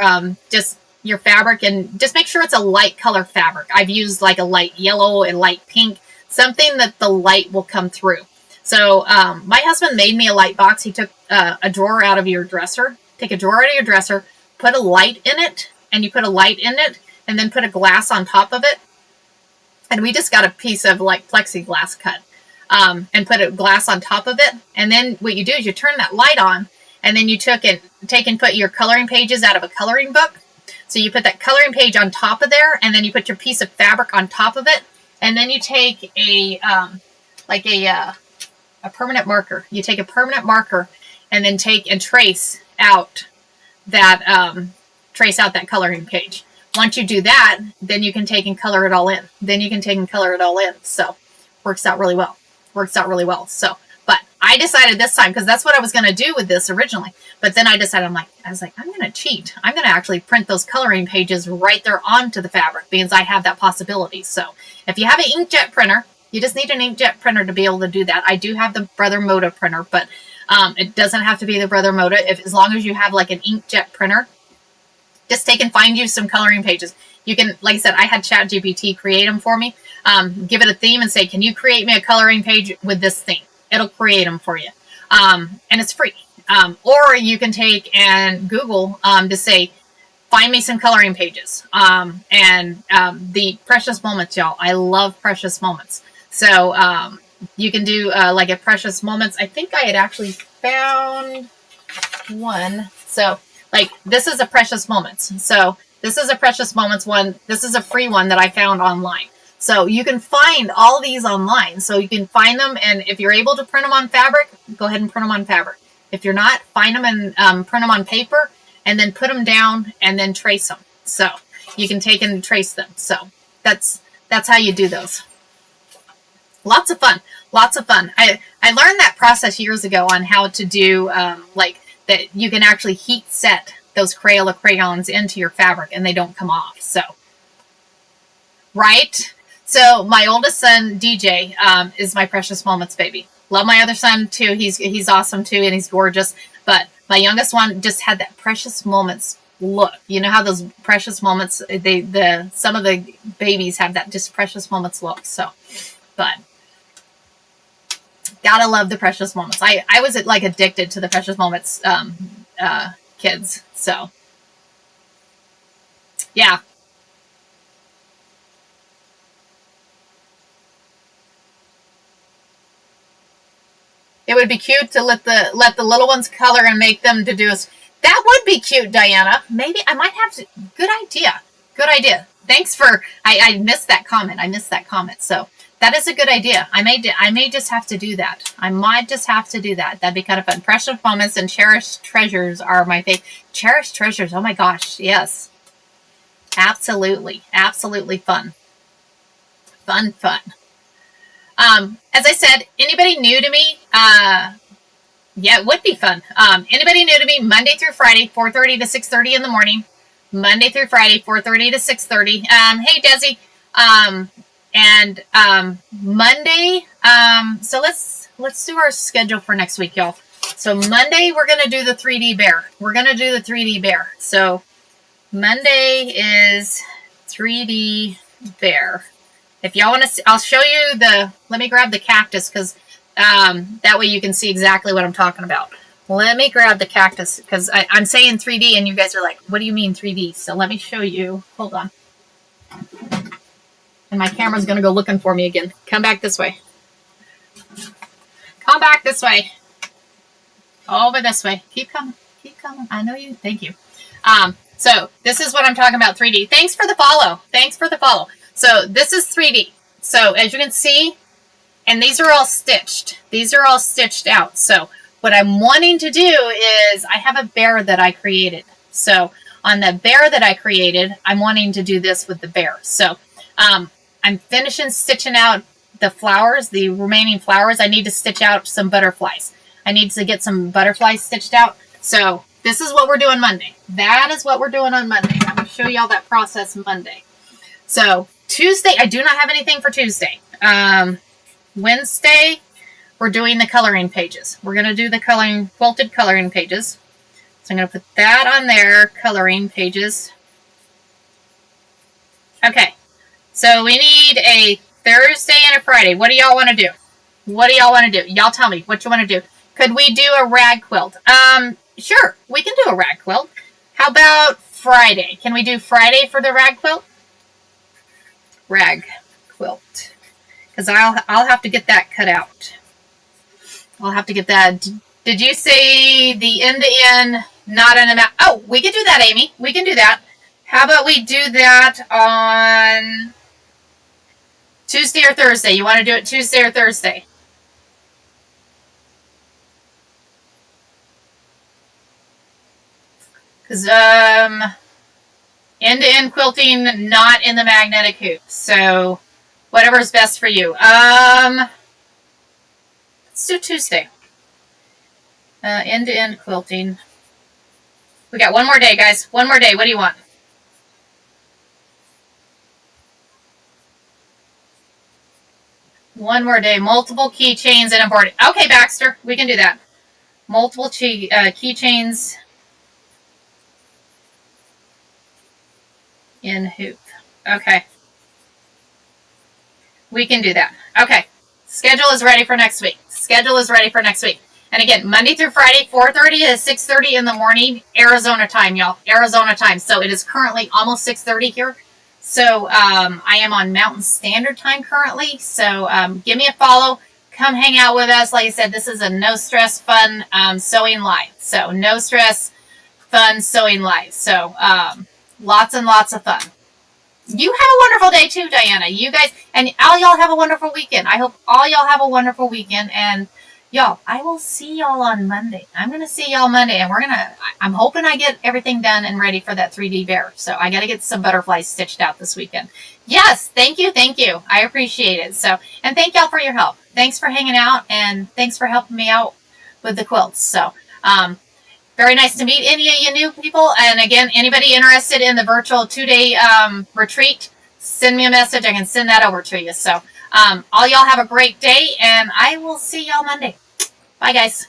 just your fabric and just make sure it's a light color fabric. I've used like a light yellow and light pink, something that the light will come through. So my husband made me a light box. He took a drawer out of your dresser. Take a drawer out of your dresser, put a light in it, and you put a light in it, and then put a glass on top of it. And we just got a piece of like plexiglass cut and put a glass on top of it. And then what you do is you turn that light on, and then you take and put your coloring pages out of a coloring book. So you put that coloring page on top of there, and then you put your piece of fabric on top of it, and then you take a permanent marker. You take a permanent marker, and then take and trace out that coloring page. Once you do that, then you can take and color it all in. So works out really well. So, but I decided this time, because that's what I was going to do with this originally. But then I decided, I was like, I'm going to cheat. I'm going to actually print those coloring pages right there onto the fabric, because I have that possibility. So if you have an inkjet printer, you just need an inkjet printer to be able to do that. I do have the Brother Moda printer, but it doesn't have to be the Brother Moda. As long as you have like an inkjet printer, just take and find you some coloring pages. You can, like I said, I had ChatGPT create them for me. Give it a theme and say, can you create me a coloring page with this theme? It'll create them for you. And it's free. Or you can take and Google to say, find me some coloring pages. The precious moments, y'all. I love precious moments. So you can do like a precious moments. I think I had actually found one. So like this is a precious moments. So this is a precious moments one. This is a free one that I found online. So you can find all these online. So you can find them, and if you're able to print them on fabric, go ahead and print them on fabric. If you're not, find them and print them on paper, and then put them down and then trace them. So you can take and trace them. So that's how you do those. Lots of fun. I learned that process years ago on how to do like that. You can actually heat set those Crayola crayons into your fabric and they don't come off. So, right. So my oldest son, DJ, is my precious moments baby. Love my other son too. He's awesome too, and he's gorgeous. But my youngest one just had that precious moments look. You know how those precious moments, some of the babies have that just precious moments look. So, but gotta love the precious moments. I was like addicted to the precious moments kids. So, yeah. It would be cute to let the little ones color and make them to do us. That would be cute, Diana. Maybe I might have to. Good idea. Thanks for. I missed that comment. So that is a good idea. I may just have to do that. I might just have to do that. That'd be kind of fun. Precious moments and cherished treasures are my favorite. Cherished treasures. Oh my gosh. Yes. Absolutely fun. Fun. As I said, anybody new to me, yeah, it would be fun. Anybody new to me, Monday through Friday, 4:30 to 6:30 in the morning. Monday through Friday, 4:30 to 6:30. Hey, Desi. Monday, so let's do our schedule for next week, y'all. So Monday, we're going to do the 3D bear. So Monday is 3D bear. If y'all want to, I'll show you let me grab the cactus, because that way you can see exactly what I'm talking about. Let me grab the cactus, because I'm saying 3D and you guys are like, what do you mean 3D? So let me show you. Hold on. And my camera's going to go looking for me again. Come back this way. Over this way. Keep coming. I know you. Thank you. So this is what I'm talking about, 3D. Thanks for the follow. So this is 3D. So as you can see, and these are all stitched. Out. So what I'm wanting to do is I have a bear that I created. So on the bear that I created, I'm wanting to do this with the bear. So I'm finishing stitching out the flowers, the remaining flowers. I need to stitch out some butterflies. I need to get some butterflies stitched out. So this is what we're doing Monday. That is what we're doing on Monday. I'm going to show y'all that process Monday. So Tuesday, I do not have anything for Tuesday. Wednesday, we're doing the coloring pages. We're going to do the quilted coloring pages. So I'm going to put that on there, coloring pages. Okay, so we need a Thursday and a Friday. What do y'all want to do? What do y'all want to do? Y'all tell me what you want to do. Could we do a rag quilt? Sure, we can do a rag quilt. How about Friday? Can we do Friday for the rag quilt? Rag quilt. Because I'll have to get that cut out. I'll have to get that. Did you say the end to end, not an amount? Oh, we can do that, Amy. We can do that. How about we do that on Tuesday or Thursday? You want to do it Tuesday or Thursday? Because end-to-end quilting, not in the magnetic hoop. So whatever's best for you. Let's do Tuesday. End-to-end quilting. We got one more day, guys. One more day. What do you want? One more day. Multiple keychains and a board. Okay, Baxter. We can do that. Multiple keychains in hoop. Okay. We can do that. Okay. Schedule is ready for next week. Schedule is ready for next week. And again, Monday through Friday, 4:30 to 6:30 in the morning, Arizona time, y'all. Arizona time. So it is currently almost 6:30 here. So I am on Mountain Standard Time currently. So give me a follow. Come hang out with us. Like I said, this is a no stress, fun sewing live. So no stress, fun sewing live. So lots and lots of fun. You have a wonderful day too, Diana. You guys, and all y'all have a wonderful weekend. I hope all y'all have a wonderful weekend. And y'all, I will see y'all on Monday. I'm going to see y'all Monday. And I'm hoping I get everything done and ready for that 3D bear. So I got to get some butterflies stitched out this weekend. Yes, thank you. Thank you. I appreciate it. So, and thank y'all for your help. Thanks for hanging out. And thanks for helping me out with the quilts. So, very nice to meet any of you new people. And again, anybody interested in the virtual 2-day retreat, send me a message. I can send that over to you. So all y'all have a great day, and I will see y'all Monday. Bye, guys.